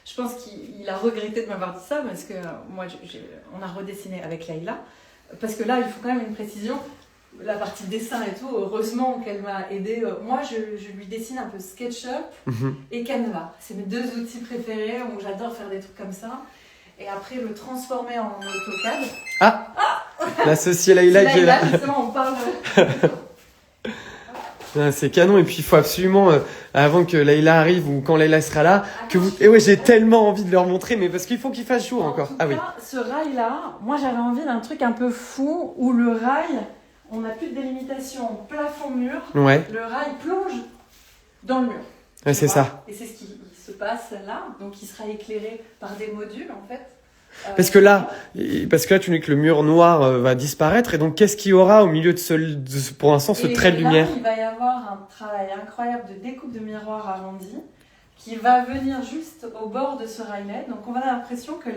je pense qu'il a regretté de m'avoir dit ça, parce que moi, on a redessiné avec Layla, parce que là, il faut quand même une précision. La partie dessin et tout, heureusement qu'elle m'a aidée. Moi, je lui dessine un peu SketchUp et Canva. C'est mes deux outils préférés où j'adore faire des trucs comme ça. Et après, le transformer en AutoCAD. L'associé Layla qui est là. Justement, on parle... C'est canon, et puis il faut absolument, avant que Layla arrive ou quand Layla sera là, que vous... Et ouais, j'ai tellement envie de leur montrer, mais parce qu'il faut qu'il fasse jour encore. En tout cas, ce rail-là, moi j'avais envie d'un truc un peu fou où le rail... On n'a plus de délimitation plafond-mur. Ouais. Le rail plonge dans le mur. Ouais, c'est vois. ça. Et c'est ce qui se passe là. Donc, il sera éclairé par des modules, en fait. Parce que là, tu dis que le mur noir va disparaître, et donc qu'est-ce qu'il y aura au milieu pour l'instant, ce trait de lumière? Il va y avoir un travail incroyable de découpe de miroirs arrondi qui va venir juste au bord de ce rail-là. Donc on va avoir l'impression que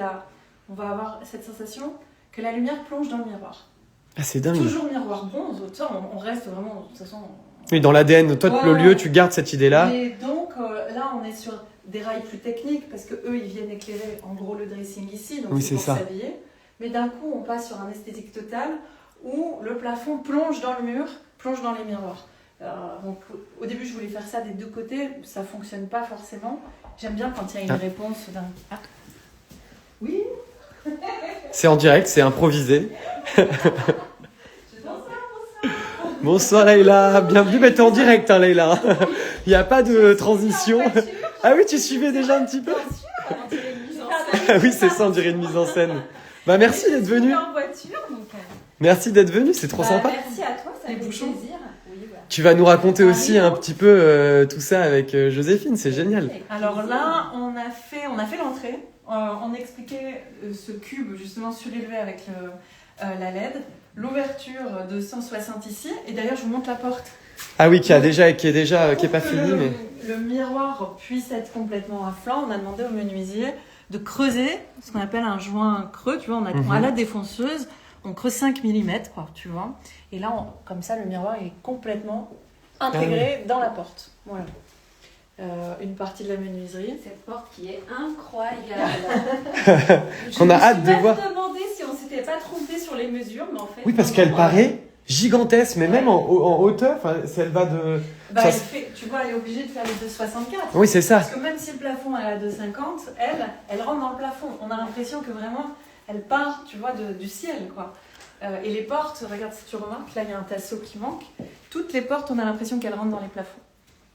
on va avoir cette sensation que la lumière plonge dans le miroir. Ah, c'est dingue. Toujours miroir bronze, on reste vraiment, de toute façon... Oui, dans l'ADN, toi, le lieu, tu gardes cette idée-là. Et donc là, on est sur des rails plus techniques parce que eux ils viennent éclairer en gros le dressing ici, donc c'est pour s'habiller. Mais d'un coup on passe sur un esthétique total où le plafond plonge dans le mur, plonge dans les miroirs. Donc au début je voulais faire ça des deux côtés, ça fonctionne pas forcément. J'aime bien quand il y a une réponse d'un... Ah. Oui. C'est en direct, c'est improvisé. Bonsoir Leïla, bienvenue, mais t'es en direct hein, Leïla. Il n'y a pas de transition. Ah oui, tu suivais déjà un petit peu. Ah oui, c'est ça, on dirait une mise en scène. Bah merci d'être venu. Merci d'être venu, c'est trop sympa. Merci à toi, ça fait plaisir. Tu vas nous raconter aussi un petit peu tout ça avec Joséphine, c'est génial. Alors là, on a fait l'entrée. On expliquait ce cube justement surélevé avec la LED. L'ouverture de 160 ici, et d'ailleurs je vous montre la porte. Ah oui, qui est pas finie, mais le miroir puisse être complètement à flanc. On a demandé au menuisier de creuser ce qu'on appelle un joint creux. Tu vois, on a la défonceuse, on creuse 5 mm, quoi, tu vois. Et là, comme ça, le miroir est complètement intégré dans la porte. Voilà. Une partie de la menuiserie. Cette porte qui est incroyable. On a hâte de voir. Je me suis demandé si on s'était pas trompé sur les mesures, mais en fait... Oui, parce qu'elle paraît gigantesque, mais même en hauteur, si elle va de... tu vois, elle est obligée de faire les 2,64. Oui, c'est ça. Parce que même si le plafond est à 2,50, elle rentre dans le plafond. On a l'impression que vraiment, elle part, tu vois, du ciel, quoi. Et les portes, regarde si tu remarques, là, il y a un tasseau qui manque. Toutes les portes, on a l'impression qu'elles rentrent dans les plafonds.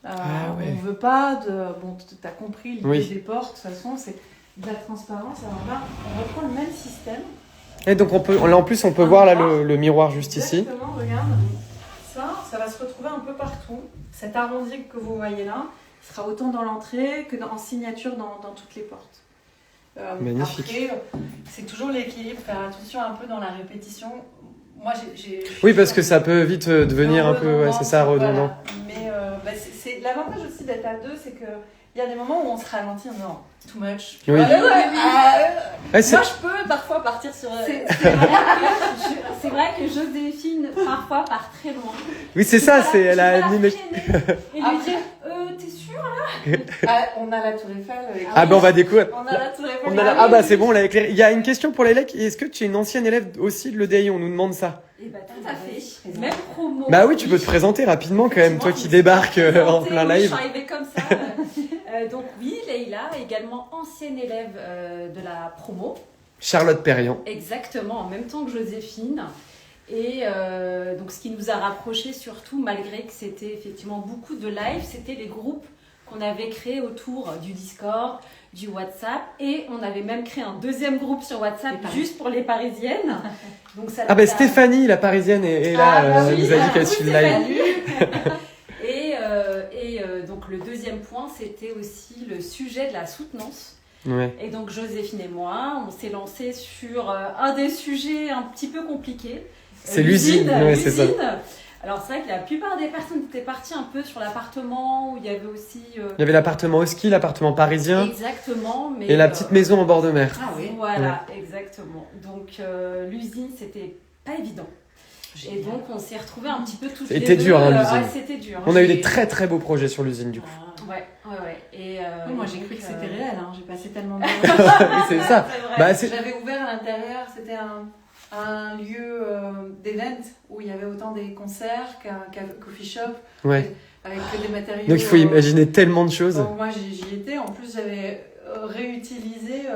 On ne veut pas de... Bon, tu as compris l'idée des portes, de toute façon, c'est de la transparence. Alors là, on reprend le même système. Et donc, en plus, on peut voir là le miroir juste ici. Exactement, regarde. Ça va se retrouver un peu partout. Cet arrondi que vous voyez là, il sera autant dans l'entrée que en signature dans toutes les portes. Magnifique. Après, c'est toujours l'équilibre, faire attention un peu dans la répétition. Moi, oui, parce que ça peut vite devenir un peu, c'est ça, redondant. Voilà. Mais c'est l'avantage aussi d'être à deux, c'est que il y a des moments où on se ralentit, non, too much. Oui. Moi, je peux parfois partir sur... C'est vrai que Joséphine, parfois, part très loin. Oui, c'est ça, elle a une image... Et lui dire, t'es sûre là? On a la Tour Eiffel. On va découvrir. On a la Tour Eiffel. C'est bon, on l'a éclairé. Il y a une question pour l'élève. Est-ce que tu es une ancienne élève aussi de l'EDI? On nous demande ça. Tout à fait. Même promo. Bah oui, tu peux te présenter rapidement quand même, toi qui débarques en plein live. Je suis arrivée comme ça. Donc oui, Leïla, également ancienne élève de la promo. Charlotte Perriand. Exactement, en même temps que Joséphine. Et donc ce qui nous a rapprochés surtout, malgré que c'était effectivement beaucoup de live, c'était les groupes qu'on avait créés autour du Discord, du WhatsApp. Et on avait même créé un deuxième groupe sur WhatsApp juste pour les Parisiennes. Donc, ça Stéphanie, la Parisienne, est là, nous a dit qu'elle suit le live. Donc le deuxième point, c'était aussi le sujet de la soutenance. Ouais. Et donc Joséphine et moi, on s'est lancé sur un des sujets un petit peu compliqués. C'est l'usine. Ouais, c'est ça. Alors c'est vrai que la plupart des personnes étaient parties un peu sur l'appartement, où il y avait aussi... Il y avait l'appartement au ski, l'appartement parisien. Exactement. Mais, et la petite maison en bord de mer. Ah oui. Voilà, exactement. Donc l'usine, c'était pas évident. Et donc on s'est retrouvés un petit peu tous les deux. C'était dur, l'usine. C'était dur. On a eu des très très beaux projets sur l'usine du coup. Ouais. Et moi j'ai cru que c'était réel, j'ai passé tellement de c'est ça. J'avais ouvert à l'intérieur, c'était un lieu d'event où il y avait autant des concerts qu'un coffee shop. Ouais. Avec des matériaux. Donc il faut imaginer tellement de choses. Moi j'y étais, en plus j'avais réutilisé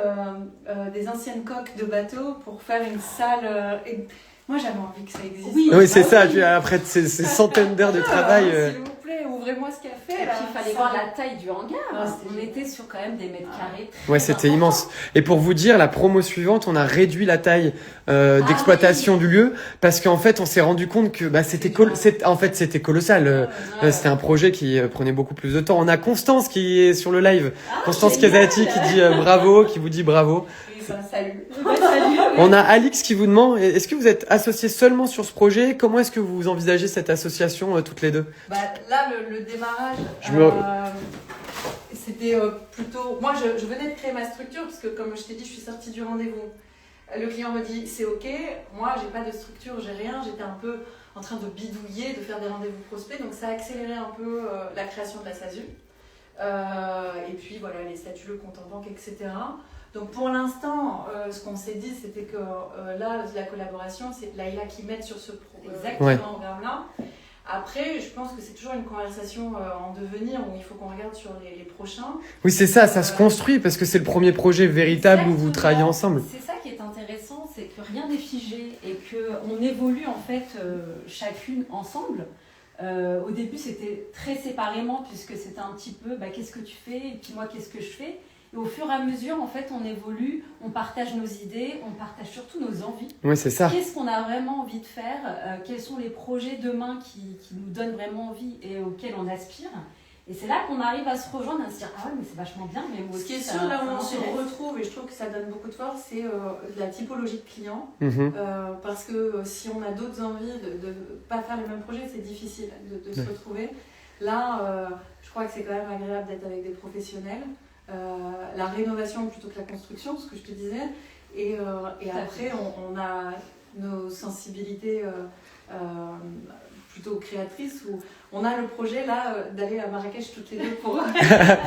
des anciennes coques de bateaux pour faire une salle. Moi j'avais envie que ça existe. Oui, c'est ça, après ces centaines d'heures de travail. S'il vous plaît, ouvrez-moi ce café. Et là. puis il fallait voir la taille du hangar. Ah, On était sur quand même des mètres carrés. Ouais, c'était immense. Et pour vous dire, la promo suivante, on a réduit la taille d'exploitation du lieu parce qu'en fait, on s'est rendu compte que c'était colossal. C'était un projet qui prenait beaucoup plus de temps. On a Constance qui est sur le live. Constance Casati qui dit bravo, qui vous dit bravo. Salut. On a Alix qui vous demande, est-ce que vous êtes associés seulement sur ce projet? Comment est-ce que vous envisagez cette association toutes les deux? Là, le démarrage, c'était plutôt... Moi, je venais de créer ma structure parce que, comme je t'ai dit, je suis sortie du rendez-vous. Le client me dit, c'est OK. Moi, j'ai pas de structure, j'ai rien. J'étais un peu en train de bidouiller, de faire des rendez-vous prospects. Donc, ça a accéléré un peu la création de la SASU. Et puis, voilà, les statuts, le compte en banque, etc. Donc pour l'instant, ce qu'on s'est dit, c'était que là, la collaboration, c'est Laïla qui m'aide sur ce programme-là. Après, je pense que c'est toujours une conversation en devenir où il faut qu'on regarde sur les prochains. Oui, c'est ça, ça se construit parce que c'est le premier projet véritable où vous travaillez ensemble. C'est ça qui est intéressant, c'est que rien n'est figé et qu'on évolue en fait chacune ensemble. Au début, c'était très séparément puisque c'était un petit peu qu'est-ce que tu fais et puis moi, qu'est-ce que je fais. Et au fur et à mesure, en fait, on évolue, on partage nos idées, on partage surtout nos envies. Oui, c'est ça. Qu'est-ce qu'on a vraiment envie de faire? Quels sont les projets demain qui nous donnent vraiment envie et auxquels on aspire? Et c'est là qu'on arrive à se rejoindre, à se dire « Ah ouais, mais c'est vachement bien, mais moi aussi, ce qui est sûr, là où on se retrouve, et je trouve que ça donne beaucoup de force, c'est la typologie de clients. Parce que si on a d'autres envies de ne pas faire le même projet, c'est difficile de se retrouver. Là, je crois que c'est quand même agréable d'être avec des professionnels. La rénovation plutôt que la construction, ce que je te disais, et après on a nos sensibilités plutôt créatrices où on a le projet là d'aller à Marrakech toutes les deux pour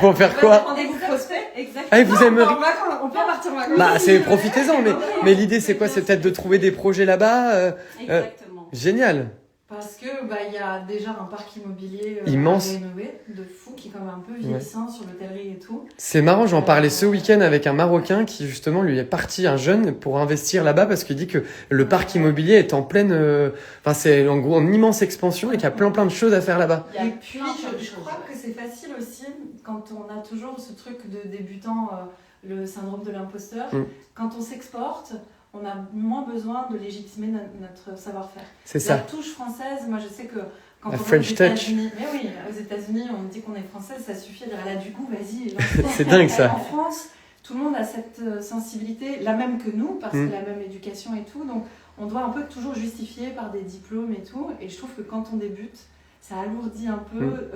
pour faire quoi? Rendez-vous prospect. Exactement. Ah, vous aimeriez... on peut partir en vacances. Profitez-en, mais l'idée c'est quoi? C'est peut-être de trouver des projets là-bas. Exactement. Génial. Parce que y a déjà un parc immobilier immense, à rénover, de fou, qui est quand même un peu vieillissant sur l'hôtellerie et tout. C'est marrant, j'en parlais ce week-end avec un Marocain qui justement lui est parti, un jeune, pour investir là-bas parce qu'il dit que le parc immobilier est en pleine, c'est en gros en immense expansion et qu'il y a plein de choses à faire là-bas. Et puis je crois que c'est facile aussi quand on a toujours ce truc de débutant, le syndrome de l'imposteur, quand on s'exporte. On a moins besoin de légitimer notre savoir-faire. C'est ça. La touche française, moi je sais que quand la on French va aux touch. États-Unis, mais oui, aux États-Unis, on dit qu'on est française, ça suffit à dire elle a du goût, vas-y. C'est dingue ça. En France, tout le monde a cette sensibilité, la même que nous, parce que la même éducation et tout. Donc on doit un peu toujours justifier par des diplômes et tout. Et je trouve que quand on débute, ça alourdit un peu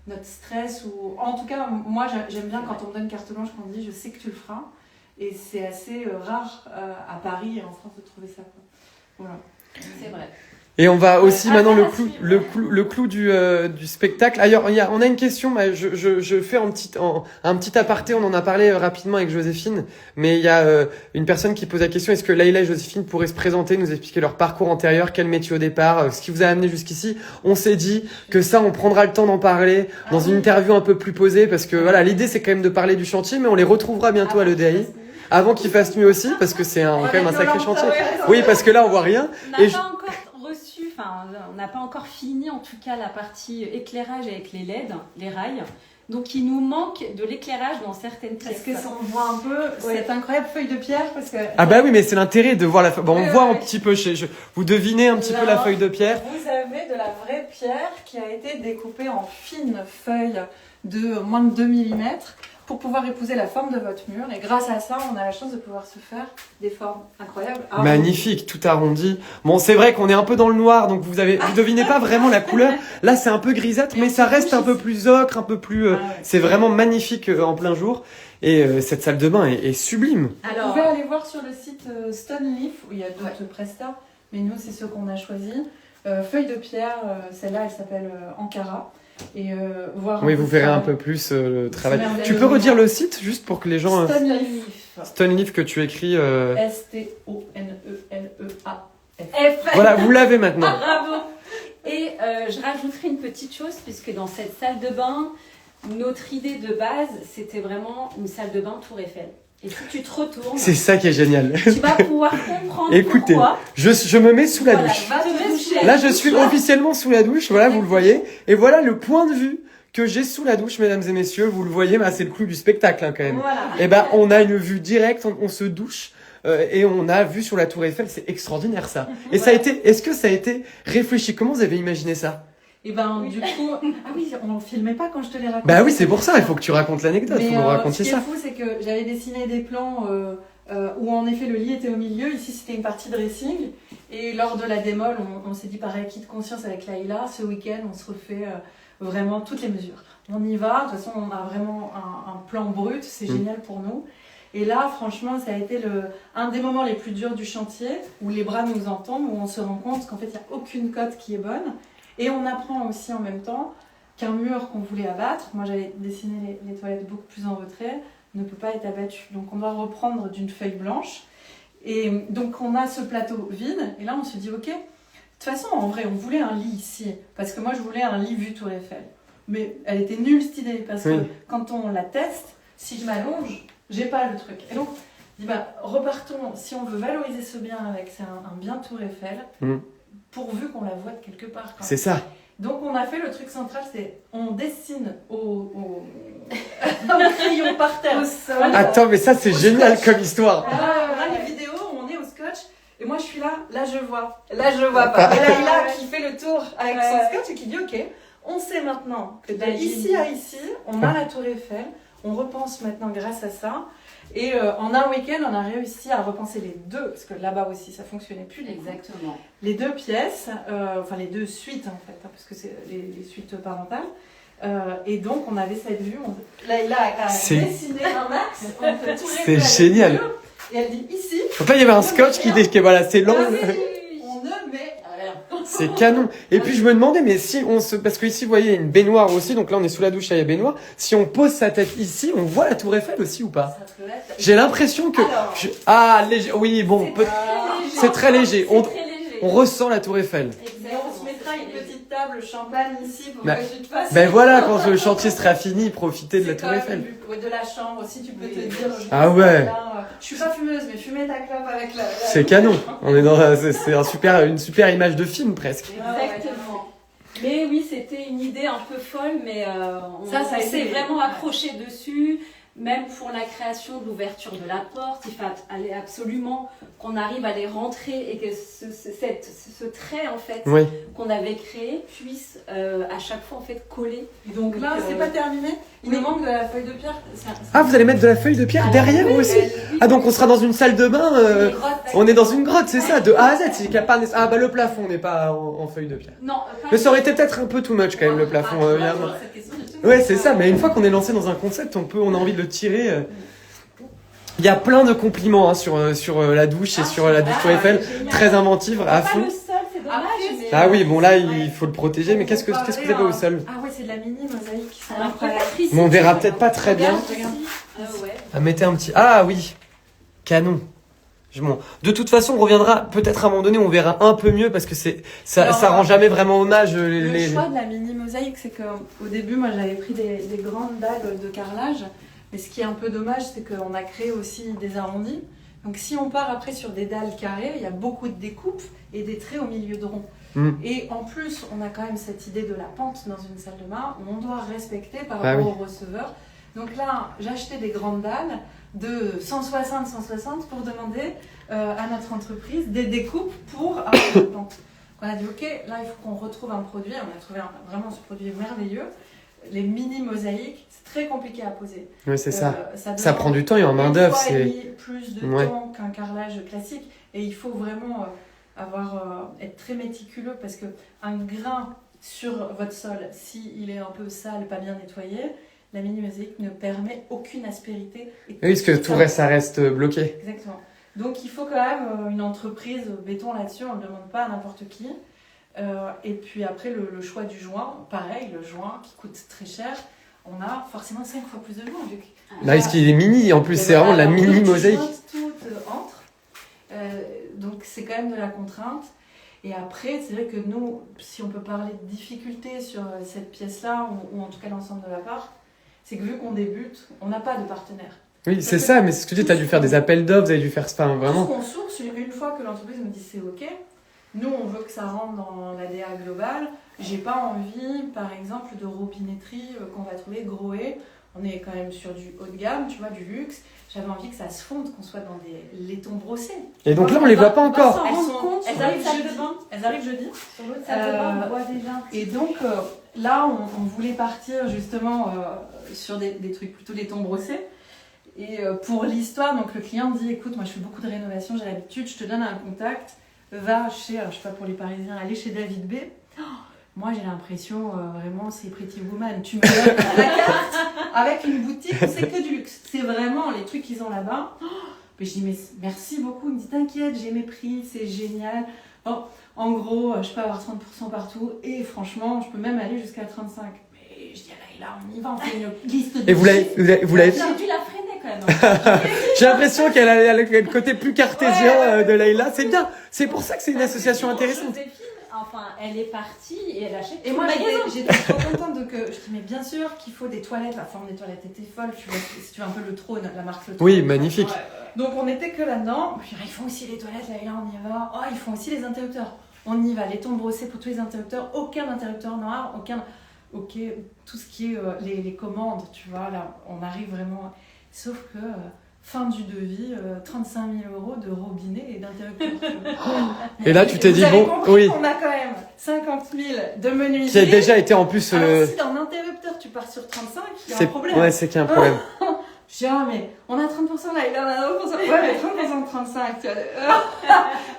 notre stress. Ou en tout cas, moi j'aime bien quand on me donne carte blanche, qu'on dit je sais que tu le feras. Et c'est assez rare à Paris et en France de trouver ça. Voilà. C'est vrai. Et on va aussi maintenant le clou du spectacle. Ailleurs, on a une question. Je fais un petit aparté. On en a parlé rapidement avec Joséphine, mais il y a une personne qui pose la question: est-ce que Laïla et Joséphine pourraient se présenter, nous expliquer leur parcours antérieur, quel métier au départ, ce qui vous a amené jusqu'ici? On s'est dit que ça, on prendra le temps d'en parler dans une interview un peu plus posée, parce que voilà, l'idée c'est quand même de parler du chantier, mais on les retrouvera bientôt à l'EDAI. Avant qu'il fasse nuit aussi, parce que c'est quand même un sacré chantier. Oui, parce que là on voit rien. On n'a pas encore fini en tout cas la partie éclairage avec les LED, les rails. Donc il nous manque de l'éclairage dans certaines pièces. Est-ce qu'on voit un peu cette incroyable feuille de pierre parce que... Ah bah oui, mais c'est l'intérêt de voir la feuille. Bon, on voit un petit peu, vous devinez un petit peu la feuille de pierre. Vous avez de la vraie pierre qui a été découpée en fines feuilles de moins de 2 mm pour pouvoir épouser la forme de votre mur. Et grâce à ça, on a la chance de pouvoir se faire des formes incroyables. Magnifique, tout arrondi. Bon, c'est vrai qu'on est un peu dans le noir, donc vous devinez pas vraiment la couleur. Là, c'est un peu grisâtre, mais ça reste un peu plus ocre, un peu plus... c'est vraiment magnifique en plein jour. Et cette salle de bain est sublime. Alors, vous pouvez aller voir sur le site Stone Leaf, où il y a d'autres prestats, mais nous, c'est ceux qu'on a choisis. Feuille de pierre, celle-là, elle s'appelle Ankara. Et voir vous verrez un peu plus le travail. Tu peux redire le site juste pour que les gens... Stone Leaf. Stone Leaf que tu écris... S-T-O-N-E-L-E-A-F. Voilà, vous l'avez maintenant. Bravo. Et je rajouterai une petite chose, puisque dans cette salle de bain, notre idée de base, c'était vraiment une salle de bain Tour Eiffel. Et si tu te retournes, C'est ça qui est génial. tu vas pouvoir comprendre Écoutez, pourquoi. je me mets sous la Voilà, douche. va te doucher. Là, je suis officiellement sous la douche, voilà, vous le voyez. Et voilà le point de vue que j'ai sous la douche, mesdames et messieurs. Vous le voyez, bah, c'est le clou du spectacle, hein, quand même. Voilà. Et ben, on a une vue directe, on se douche. Et on a vu sur la Tour Eiffel, c'est extraordinaire ça. Et ça a été, est-ce que ça a été réfléchi? Comment vous avez imaginé ça? Et ben, du coup, ah oui, on filmait pas quand je te l'ai raconté. Bah oui, c'est pour ça, il faut que tu racontes l'anecdote, Mais faut nous raconter ce qui ça. est fou, c'est que j'avais dessiné des plans où en effet le lit était au milieu. Ici, c'était une partie dressing. Et lors de la démol, on s'est dit par acquis de conscience avec Laïla, ce week-end, on se refait vraiment toutes les mesures. On y va, de toute façon, on a vraiment un plan brut, c'est génial pour nous. Et là, franchement, ça a été un des moments les plus durs du chantier, où les bras nous entendent, où on se rend compte qu'en fait, il n'y a aucune cote qui est bonne. Et on apprend aussi en même temps qu'un mur qu'on voulait abattre, moi j'avais dessiné les toilettes beaucoup plus en retrait, ne peut pas être abattu. Donc on doit reprendre d'une feuille blanche. Et donc on a ce plateau vide, et là on se dit ok, de toute façon en vrai on voulait un lit ici, parce que moi je voulais un lit vue Tour Eiffel. Mais elle était nulle cette idée, parce que quand on la teste, si je m'allonge, j'ai pas le truc. Et donc je dis bah repartons, si on veut valoriser ce bien avec c'est un bien Tour Eiffel, pourvu qu'on la voit de quelque part. C'est ça. Donc on a fait le truc central, c'est on dessine au crayon par terre. Au sol. Attends, mais ça c'est génial comme histoire. Là, les vidéos où on est au scotch, et moi je suis là je vois. Là je vois pas. Et là, il a qui fait le tour avec son scotch et qui dit ok, on sait maintenant que d'ici à ici, on a la Tour Eiffel, on repense maintenant grâce à ça. Et en un week-end, on a réussi à repenser les deux, parce que là-bas aussi, ça fonctionnait plus. Exactement. Les deux pièces, enfin les deux suites en fait, hein, parce que c'est les suites parentales. Et donc, on avait cette vue. Là, il a dessiné un max entre tous les C'est génial. Et elle dit ici. Donc là, il y avait un scotch qui voilà, c'est l'angle. On ne met rien. C'est canon. Et puis je me demandais, mais si on se, parce que ici vous voyez il y a une baignoire aussi, donc là on est sous la douche, il y a baignoire. Si on pose sa tête ici, on voit la Tour Eiffel aussi ou pas? J'ai l'impression que, oui bon, c'est très léger. On ressent la Tour Eiffel. Et on se mettra une petite table champagne ici pour que tu te fasses. Ben voilà, quand le chantier sera fini, profitez de la Tour Eiffel. De la chambre aussi, tu peux te dire. Ah ouais. Je suis pas fumeuse, mais fumer ta clope avec la. C'est canon. On est dans une super image de film presque. Exactement. Mais oui, c'était une idée un peu folle, mais ça s'est vraiment accroché dessus. Même pour la création de l'ouverture de la porte, il fallait absolument qu'on arrive à les rentrer et que ce trait en fait qu'on avait créé puisse à chaque fois en fait coller. Et donc là, c'est pas terminé. Il nous manque de la feuille de pierre. Vous allez mettre de la feuille de pierre derrière aussi. Donc on sera dans une salle de bain. On est dans une grotte, c'est ça, de A à Z. C'est qu'il y a pas le plafond n'est pas en feuille de pierre. Non. Mais ça aurait été peut-être un peu too much quand même le plafond. Ouais, c'est ça, mais une fois qu'on est lancé dans un concept, on a envie de le tirer. Il y a plein de compliments hein, sur la douche et sur la douche Tour Eiffel, très inventive, à fond. Pas le sol, c'est dommage. Ah oui, bon là, il faut le protéger, mais qu'est-ce que vous avez au sol? Ah ouais, c'est de la mini mosaïque qui sont Mais on verra peut-être pas très bien. Mettez un petit... Ah oui, canon. De toute façon, on reviendra peut-être à un moment donné, on verra un peu mieux parce que ça rend jamais vraiment hommage. Le choix de la mini mosaïque, c'est qu'au début, moi j'avais pris des grandes dalles de carrelage, mais ce qui est un peu dommage, c'est qu'on a créé aussi des arrondis. Donc si on part après sur des dalles carrées, il y a beaucoup de découpes et des traits au milieu de rond. Et en plus, on a quand même cette idée de la pente dans une salle de bain où on doit respecter par rapport au receveur. Donc là, j'ai acheté des grandes dalles de 160 pour demander à notre entreprise des découpes pour avoir une pente. On a dit ok, là il faut qu'on retrouve un produit. On a trouvé vraiment ce produit merveilleux. Les mini mosaïques, c'est très compliqué à poser. Oui, c'est ça. Ça prend du temps et en main d'œuvre, c'est plus de temps qu'un carrelage classique. Et il faut vraiment être très méticuleux parce que un grain sur votre sol, s'il est un peu sale, pas bien nettoyé, la mini mosaïque ne permet aucune aspérité. Oui, parce que tout reste, ça reste bloqué. Exactement. Donc il faut quand même une entreprise béton là-dessus, on ne le demande pas à n'importe qui. Et puis après le choix du joint, pareil, le joint qui coûte très cher, on a forcément 5 fois plus de joints. Là, est-ce qu'il est mini? En plus, c'est vraiment la mini mosaïque. Tout entre. Donc c'est quand même de la contrainte. Et après, c'est vrai que nous, si on peut parler de difficultés sur cette pièce-là, ou en tout cas l'ensemble de l'appart, c'est que vu qu'on débute, on n'a pas de partenaire. Oui, c'est ça, mais c'est ce que tu dis, t'as dû faire des appels d'offres, vous avez dû faire ça, vraiment. Tout ce qu'on source, une fois que l'entreprise me dit c'est OK, nous, on veut que ça rentre dans l'ADA globale. J'ai pas envie, par exemple, de robinetterie qu'on va trouver Groé. On est quand même sur du haut de gamme, tu vois, du luxe. J'avais envie que ça se fonde, qu'on soit dans des laitons brossés. Et donc là, on les voit pas encore. Elles arrivent jeudi. Elles arrivent jeudi. Sur l'autre salle de bain, on voit déjà. Et donc, là, on voulait partir justement sur des trucs plutôt laitons brossés. Et pour l'histoire, donc le client dit, écoute, moi je fais beaucoup de rénovations, j'ai l'habitude, je te donne un contact, va chez, alors, je sais pas pour les Parisiens, allez chez David B. Oh, moi j'ai l'impression, vraiment, c'est Pretty Woman. Tu me donnes la carte avec une boutique, c'est que du luxe. C'est vraiment les trucs qu'ils ont là-bas. Oh, mais je dis, mais merci beaucoup. Il me dit, t'inquiète, j'ai mes prix, c'est génial. Bon, en gros, je peux avoir 30% partout et franchement, je peux même aller jusqu'à 35%. Mais je dis, là, on y va, on fait une liste de. Et vous l'avez fait. J'ai dû la freiner quand même. J'ai l'impression qu'elle a le côté plus cartésien de Leïla. C'est bien. C'est pour ça que c'est une association intéressante. Joséphine, enfin, elle est partie et elle achète. Et moi, j'étais trop contente de que. Je dis, mais bien sûr qu'il faut des toilettes. La forme des toilettes était folle. Tu vois, si tu veux un peu le trône, la marque le trône. Oui, magnifique. Donc, on n'était que là-dedans. Puis, ils font aussi les toilettes, là, on y va. Oh, ils font aussi les interrupteurs. On y va. Les tons brossés pour tous les interrupteurs. Aucun interrupteur noir, aucun. Ok, tout ce qui est les commandes, tu vois, là, on arrive vraiment. Sauf que, fin du devis, 35 000 € de robinet et d'interrupteur. Et là, tu t'es dit, bon, oui. On a quand même 50 000 de menuisier. Qui a déjà été en plus. Alors, si dans l'interrupteur, tu pars sur 35, il y a un problème. Ouais, c'est qu'il y a un problème. Je dis, ah, mais on a 30% là, il a 30%. Ouais, mais 30% de 35, tu vois.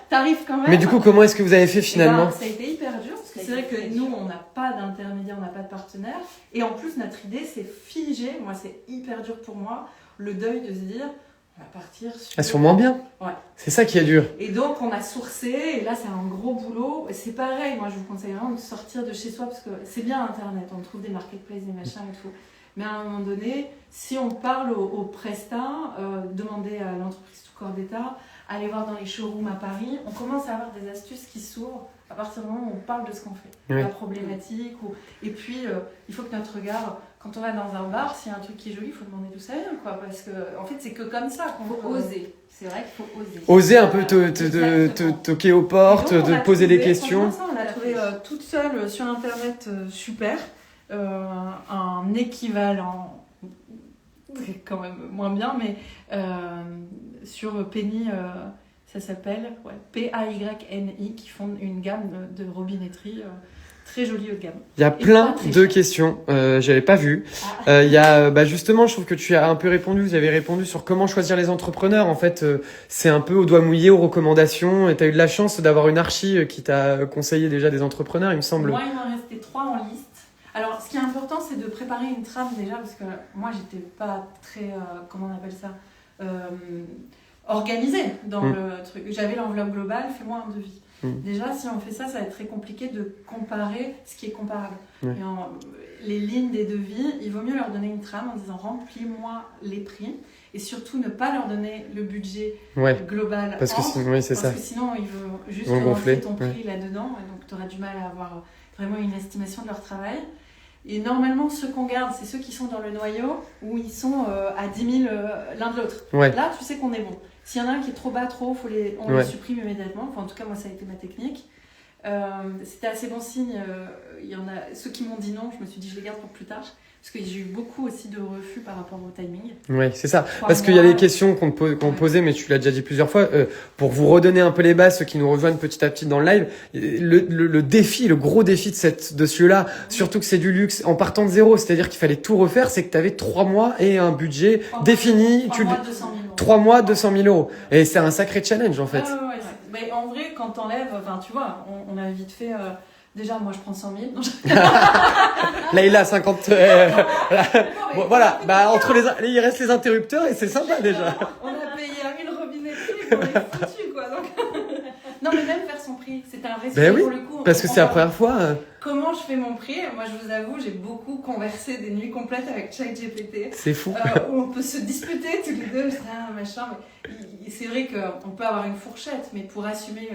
T'arrives quand même. Mais du coup, comment est-ce que vous avez fait finalement? Ça a été hyper dur, parce que c'est vrai que nous, on n'a pas d'intermédiaire, on n'a pas de partenaire. Et en plus, notre idée, c'est figé. Moi, c'est hyper dur pour moi, le deuil de se dire, on va partir sur moins bien. Ouais. C'est ça qui est dur. Et donc, on a sourcé, et là, c'est un gros boulot. Et c'est pareil, moi, je vous conseille vraiment de sortir de chez soi, parce que c'est bien Internet, on trouve des marketplaces, des machins et tout. Mais à un moment donné, si on parle aux prestats, demander à l'entreprise tout corps d'État, aller voir dans les showrooms à Paris, on commence à avoir des astuces qui s'ouvrent à partir du moment où on parle de ce qu'on fait, oui. La problématique. Et puis, il faut que notre regard, quand on va dans un bar, s'il y a un truc qui est joli, il faut demander d'où ça vient, quoi. Parce que, en fait, c'est que comme ça qu'on faut oser. C'est vrai qu'il faut oser. Oser un peu te toquer aux portes, donc, de poser des questions. On a trouvé toute seule sur Internet super. Un équivalent, c'est quand même moins bien, mais sur Penny, ça s'appelle Payni, qui font une gamme de robinetterie très jolie haut de gamme. Il y a plein de questions, j'avais pas vu. Il y a justement, je trouve que tu as un peu répondu, vous avez répondu sur comment choisir les entrepreneurs. En fait, c'est un peu au doigt mouillé, aux recommandations, et tu as eu de la chance d'avoir une archi qui t'a conseillé déjà des entrepreneurs, il me semble. Moi, il m'en restait 3 en liste. Alors, ce qui est important, c'est de préparer une trame déjà, parce que moi, j'étais pas très, comment on appelle ça, organisée dans le truc. J'avais l'enveloppe globale, fais-moi un devis. Déjà, si on fait ça, ça va être très compliqué de comparer ce qui est comparable. Et les lignes des devis, il vaut mieux leur donner une trame en disant remplis-moi les prix, et surtout ne pas leur donner le budget global. Parce que sinon, ils vont juste gonfler ton prix là-dedans, et donc tu auras du mal à avoir vraiment une estimation de leur travail. Et normalement, ceux qu'on garde, c'est ceux qui sont dans le noyau, où ils sont à 10 000 l'un de l'autre. Là, tu sais qu'on est bon. S'il y en a un qui est trop bas, trop haut, on les supprime immédiatement. Enfin, en tout cas, moi, ça a été ma technique. C'était assez bon signe. Il y en a ceux qui m'ont dit non, je me suis dit je les garde pour plus tard. Parce que j'ai eu beaucoup aussi de refus par rapport au timing. Oui, c'est ça. Parce qu'il y a des questions qu'on posait, mais tu l'as déjà dit plusieurs fois. Pour vous redonner un peu les bases, ceux qui nous rejoignent petit à petit dans le live, le défi, le gros défi de ce lieu-là, surtout que c'est du luxe, en partant de zéro, c'est-à-dire qu'il fallait tout refaire, c'est que tu avais 3 mois et un budget défini. 3 mois, 200 000 €. 3 mois, 200 000 €. Et c'est un sacré challenge, en fait. Mais en vrai, quand t'enlèves, enfin, tu vois, on a vite fait... Déjà, moi, je prends 100 000. Leïla, 50... voilà, entre il reste les interrupteurs et c'est sympa, déjà. On a payé à 1000 robinetteries, on est foutus, quoi. Donc... non, mais même faire son prix, c'était un respect pour le coup. Parce que c'est la première fois. Comment je fais mon prix? Moi, je vous avoue, j'ai beaucoup conversé des nuits complètes avec ChatGPT. C'est fou. Où on peut se disputer tous les deux, machin. Mais c'est vrai qu'on peut avoir une fourchette, mais pour assumer...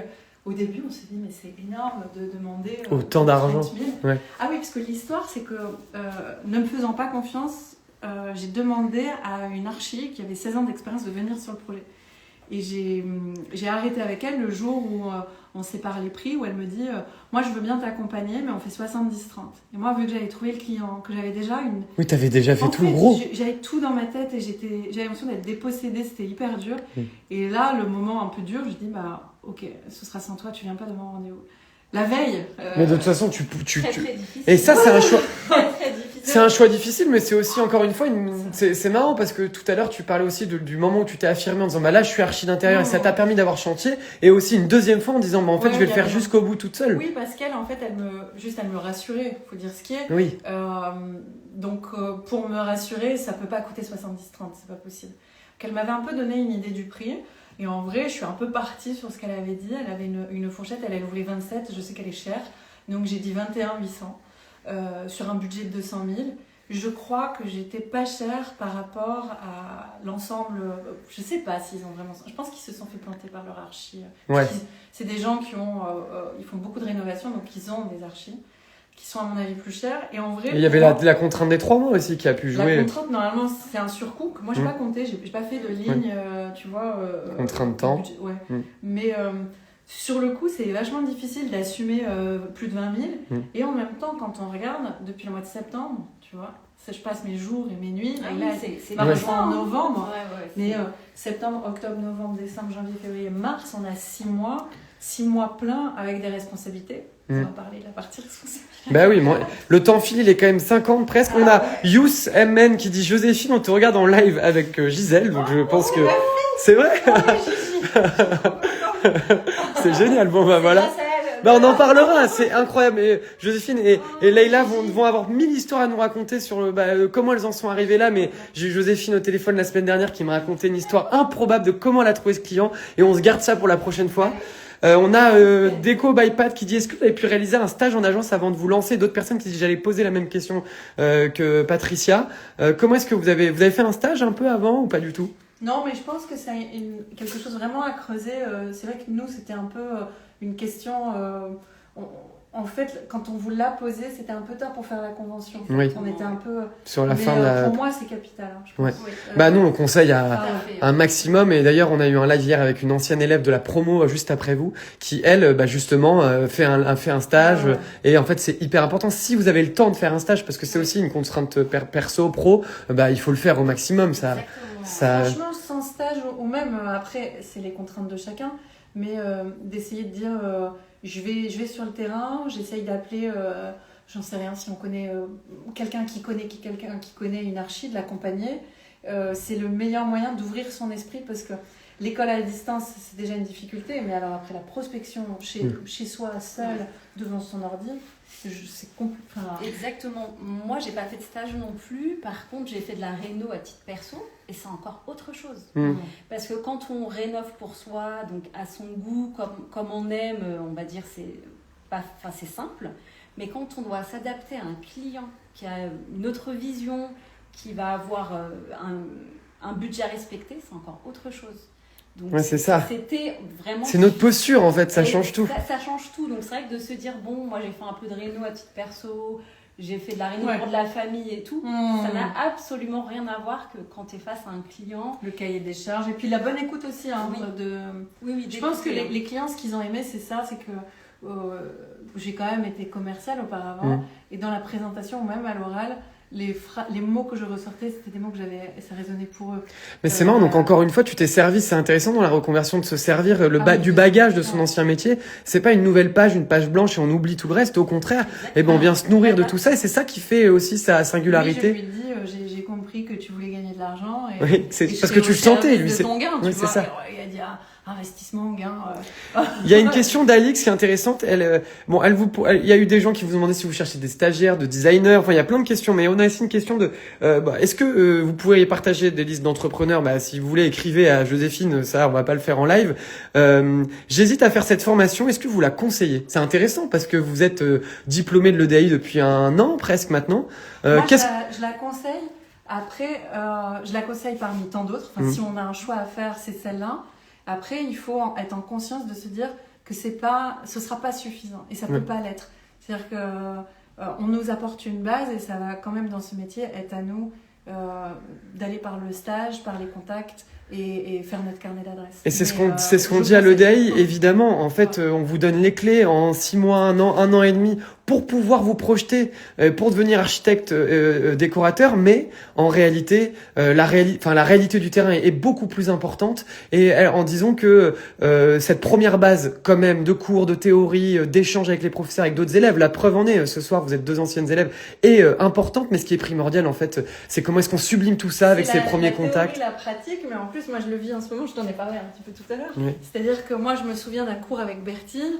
Au début, on s'est dit, mais c'est énorme de demander... autant d'argent. Ah oui, parce que l'histoire, c'est que ne me faisant pas confiance, j'ai demandé à une archi qui avait 16 ans d'expérience de venir sur le projet. Et j'ai arrêté avec elle le jour où on sépare les prix, où elle me dit moi je veux bien t'accompagner, mais on fait 70-30. Et moi, vu que j'avais trouvé le client, que j'avais déjà une... Oui, t'avais déjà fait tout le gros. J'avais tout dans ma tête et j'avais l'impression d'être dépossédée, c'était hyper dur. Et là, le moment un peu dur, je dis bah ok, ce sera sans toi, tu viens pas de mon rendez-vous. La veille. Mais de toute façon, très difficile. Et ça, c'est un choix. Très difficile. C'est un choix difficile, mais c'est aussi encore une fois, c'est marrant parce que tout à l'heure tu parlais aussi du moment où tu t'es affirmé en disant bah là je suis archi d'intérieur et ça t'a permis d'avoir chantier, et aussi une deuxième fois en disant bah en fait je vais le faire jusqu'au bout toute seule. Oui, parce qu'elle en fait elle me rassurait, faut dire ce qui est. Oui. Donc pour me rassurer, ça peut pas coûter 70-30, c'est pas possible. Qu'elle m'avait un peu donné une idée du prix. Et en vrai, je suis un peu partie sur ce qu'elle avait dit. Elle avait une fourchette, elle voulait 27, je sais qu'elle est chère. Donc j'ai dit 21 800 sur un budget de 200 000. Je crois que j'étais pas chère par rapport à l'ensemble. Je sais pas s'ils ont vraiment... Je pense qu'ils se sont fait planter par leur archi. Ouais. C'est des gens qui ont... ils font beaucoup de rénovations, donc ils ont des archis qui sont à mon avis plus chers. Et en vrai... Et il y avait la contrainte des 3 mois aussi qui a pu jouer. La contrainte, normalement, c'est un surcoût que moi, je n'ai pas compté. J'ai pas fait de ligne, tu vois... contrainte de temps. Ouais. Mais sur le coup, c'est vachement difficile d'assumer plus de 20 000. Et en même temps, quand on regarde, depuis le mois de septembre, tu vois, je passe mes jours et mes nuits. Et là, c'est en novembre. Mais septembre, octobre, novembre, décembre, janvier, février, mars, on a 6 mois. 6 mois pleins avec des responsabilités. On va parler de la partie responsabilité. Bah oui, le temps file, il est quand même 50 presque. On a Youss MN qui dit Joséphine, on te regarde en live avec Gisèle, donc je pense que c'est vrai. C'est génial. Bon bah voilà. Bah on en parlera, c'est incroyable. Et Joséphine et Leïla vont avoir 1000 histoires à nous raconter sur comment elles en sont arrivées là. Mais j'ai eu Joséphine au téléphone la semaine dernière qui m'a raconté une histoire improbable de comment elle a trouvé ce client, et on se garde ça pour la prochaine fois. On a Déco by Pat qui dit est-ce que vous avez pu réaliser un stage en agence avant de vous lancer? D'autres personnes qui disent j'allais poser la même question que Patricia. Comment est-ce que vous avez fait un stage un peu avant ou pas du tout? Non, mais je pense que c'est quelque chose vraiment à creuser. C'est vrai que nous, c'était un peu une question... en fait, quand on vous l'a posé, c'était un peu tard pour faire la convention. Oui. On était un peu... Sur la fin de la... Pour moi, c'est capital. Hein, je pense. Ouais. Oui. Bah nous, on conseille un maximum. Et d'ailleurs, on a eu un live hier avec une ancienne élève de la promo juste après vous, qui elle, justement, fait un stage. Et en fait, c'est hyper important. Si vous avez le temps de faire un stage, parce que c'est aussi une contrainte perso, pro, il faut le faire au maximum. Ça... Franchement, sans stage, ou même après, c'est les contraintes de chacun, mais d'essayer de dire je vais sur le terrain, j'essaye d'appeler, j'en sais rien, si on connaît quelqu'un qui connaît une archi, de l'accompagner. C'est le meilleur moyen d'ouvrir son esprit, parce que l'école à distance, c'est déjà une difficulté, mais alors après la prospection chez soi, seul, devant son ordi, c'est compliqué. Exactement. Moi, j'ai pas fait de stage non plus. Par contre, j'ai fait de la réno à titre perso, et c'est encore autre chose. Parce que quand on rénove pour soi, donc à son goût, comme on aime, on va dire, c'est simple. Mais quand on doit s'adapter à un client qui a une autre vision, qui va avoir un budget à respecter, c'est encore autre chose. Donc, c'est ça. C'était vraiment... C'est notre posture, en fait, ça change tout. Ça change tout. Donc c'est vrai que de se dire, bon, moi j'ai fait un peu de réno à titre perso, j'ai fait de la réno pour de la famille et tout, ça n'a absolument rien à voir que quand tu es face à un client. Le cahier des charges, et puis la bonne écoute aussi. Hein, je pense que les clients, ce qu'ils ont aimé, c'est ça, c'est que j'ai quand même été commerciale auparavant, et dans la présentation, ou même à l'oral, les mots que je ressortais, c'était des mots que ça résonnait pour eux. Mais c'est marrant, donc encore une fois, tu t'es servi, c'est intéressant dans la reconversion de se servir du bagage de son ancien métier. C'est pas une nouvelle page, une page blanche et on oublie tout le reste. Au contraire, on vient se nourrir de tout ça, et c'est ça qui fait aussi sa singularité. Oui, je lui ai dit, j'ai compris que tu voulais gagner de l'argent. Oui, c'est parce que tu le sentais, lui. C'est ton gain, tu vois. Ça. Il a dit investissement, gain. Il y a une question d'Alix qui est intéressante. Il y a eu des gens qui vous demandaient si vous cherchez des stagiaires, de designers. Enfin, il y a plein de questions, mais on a aussi une question de est-ce que vous pourriez partager des listes d'entrepreneurs? Si vous voulez, écrivez à Joséphine. Ça, on va pas le faire en live. J'hésite à faire cette formation. Est-ce que vous la conseillez? C'est intéressant parce que vous êtes diplômé de l'EDAI depuis 1 an presque maintenant. Moi, je la conseille. Après, je la conseille parmi tant d'autres. Enfin, si on a un choix à faire, c'est celle-là. Après, il faut être en conscience de se dire que ce sera pas suffisant, et ça peut pas l'être. C'est-à-dire que on nous apporte une base, et ça va quand même dans ce métier être à nous d'aller par le stage, par les contacts et faire notre carnet d'adresses. Et c'est ce qu'on dit à l'EDAI, évidemment. En fait, on vous donne les clés en 6 mois, 1 an et demi pour pouvoir vous projeter, pour devenir architecte décorateur, mais en réalité, la réalité du terrain est beaucoup plus importante. Et en disant que cette première base, quand même, de cours, de théorie, d'échanges avec les professeurs, avec d'autres élèves, la preuve en est, ce soir, vous êtes 2 anciennes élèves, est importante, mais ce qui est primordial, en fait, c'est comment est-ce qu'on sublime tout ça avec ces premiers contacts. La pratique, mais en plus, moi, je le vis en ce moment, je t'en ai parlé un petit peu tout à l'heure. Oui. C'est-à-dire que moi, je me souviens d'un cours avec Bertine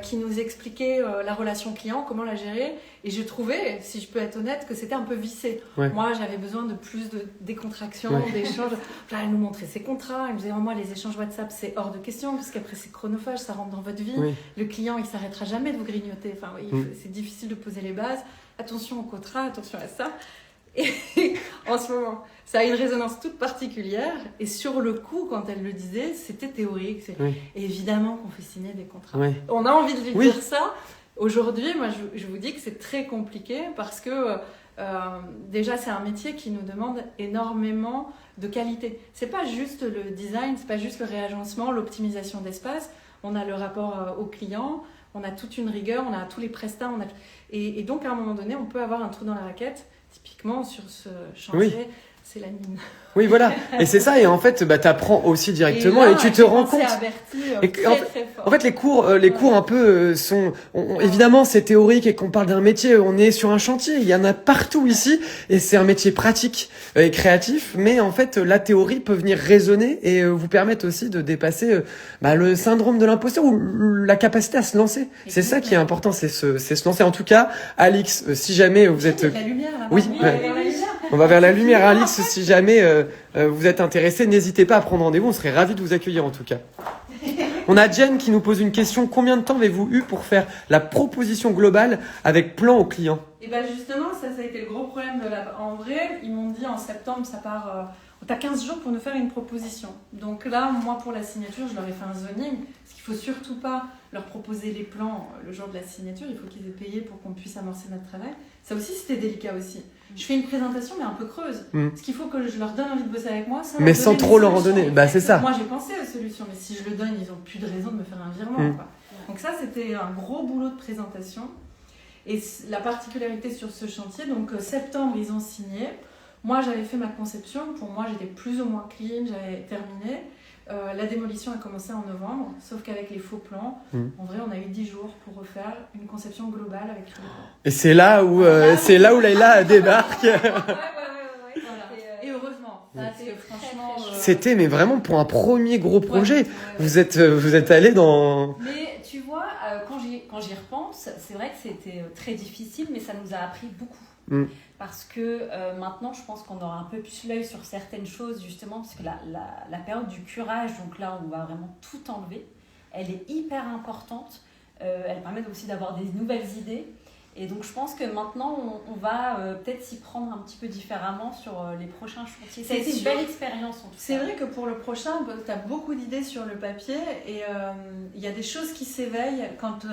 qui nous expliquait la relation client, comment la gérer, et je trouvais, si je peux être honnête, que c'était un peu vissé. Ouais. Moi, j'avais besoin de plus de décontraction, Ouais. d'échanges. Là, elle nous montrait ses contrats, elle me disait, moi, les échanges WhatsApp, c'est hors de question, parce qu'après, c'est chronophage, ça rentre dans votre vie. Oui. Le client, il s'arrêtera jamais de vous grignoter. Enfin, c'est difficile de poser les bases. Attention au contrat, attention à ça. Et en ce moment, ça a une résonance toute particulière. Et sur le coup, quand elle le disait, c'était théorique. Oui. Et évidemment qu'on fait signer des contrats. Oui. On a envie de lui Oui. dire ça. Aujourd'hui, moi, je vous dis que c'est très compliqué parce que déjà, c'est un métier qui nous demande énormément de qualité. C'est pas juste le design, c'est pas juste le réagencement, l'optimisation d'espace. On a le rapport au client, on a toute une rigueur, on a tous les prestats. Et donc, à un moment donné, on peut avoir un trou dans la raquette. Typiquement, sur ce chantier, c'est la mine. Oui, voilà. Et c'est ça. Et en fait, t'apprends aussi directement là, et tu te rends compte. Et très fort. En fait, les cours un peu sont. Évidemment, c'est théorique et qu'on parle d'un métier. On est sur un chantier. Il y en a partout ici, et c'est un métier pratique et créatif. Mais en fait, la théorie peut venir résonner et vous permettre aussi de dépasser le syndrome de l'imposteur ou la capacité à se lancer. C'est ça qui est important, c'est se lancer. En tout cas, Alix, si jamais vous êtes. Il y a de la lumière là. Oui. On va vers la lumière, Alix. Si jamais vous êtes intéressé, n'hésitez pas à prendre rendez-vous. On serait ravis de vous accueillir en tout cas. On a Jen qui nous pose une question. Combien de temps avez-vous eu pour faire la proposition globale avec plan au client ? Et bien justement, ça a été le gros problème de En vrai, ils m'ont dit en septembre, ça part... T'as 15 jours pour nous faire une proposition. Donc là, moi, pour la signature, je leur ai fait un zoning. Parce qu'il ne faut surtout pas leur proposer les plans le jour de la signature. Il faut qu'ils aient payé pour qu'on puisse amorcer notre travail. Ça aussi, c'était délicat aussi. Je fais une présentation, mais un peu creuse. Parce qu'il faut que je leur donne envie de bosser avec moi. Mais sans trop leur en donner. C'est ça. Moi, j'ai pensé aux solutions. Mais si je le donne, ils n'ont plus de raison de me faire un virement. Quoi. Donc ça, c'était un gros boulot de présentation. Et la particularité sur ce chantier, donc septembre, ils ont signé. Moi, j'avais fait ma conception. Pour moi, j'étais plus ou moins clean, j'avais terminé. La démolition a commencé en novembre, sauf qu'avec les faux plans, en vrai, on a eu 10 jours pour refaire une conception globale avec tous les plans. Et c'est là où, Leïla débarque. Ouais. Voilà. Et heureusement, parce que franchement... C'était, mais vraiment, pour un premier gros projet, vous êtes allé dans... Mais tu vois, quand j'y repense, c'est vrai que c'était très difficile, mais ça nous a appris beaucoup. Parce que maintenant, je pense qu'on aura un peu plus l'œil sur certaines choses, justement, parce que la période du curage, donc là, on va vraiment tout enlever, elle est hyper importante. Elle permet aussi d'avoir des nouvelles idées. Et donc, je pense que maintenant, on va peut-être s'y prendre un petit peu différemment sur les prochains chantiers. C'est une belle expérience, en tout cas. C'est vrai que pour le prochain, tu as beaucoup d'idées sur le papier et il y a des choses qui s'éveillent quand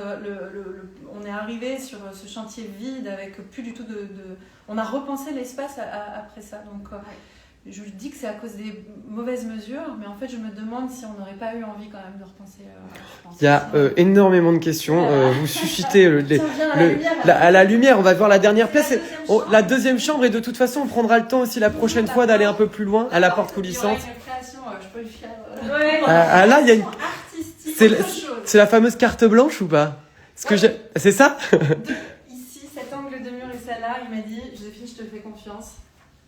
on est arrivé sur ce chantier vide avec plus du tout on a repensé l'espace après ça. Donc, je dis que c'est à cause des mauvaises mesures, mais en fait, je me demande si on n'aurait pas eu envie quand même de repenser. Il y a énormément de questions. Vous suscitez à la lumière. On va voir la dernière pièce. La deuxième chambre, et de toute façon, on prendra le temps aussi la prochaine fois d'aller un peu plus loin à la porte coulissante. Je peux le faire. Là, il y a une. C'est la fameuse carte blanche ou pas? C'est ça? Ici, cet angle de mur et celle-là, il m'a dit, Joséphine, je te fais confiance.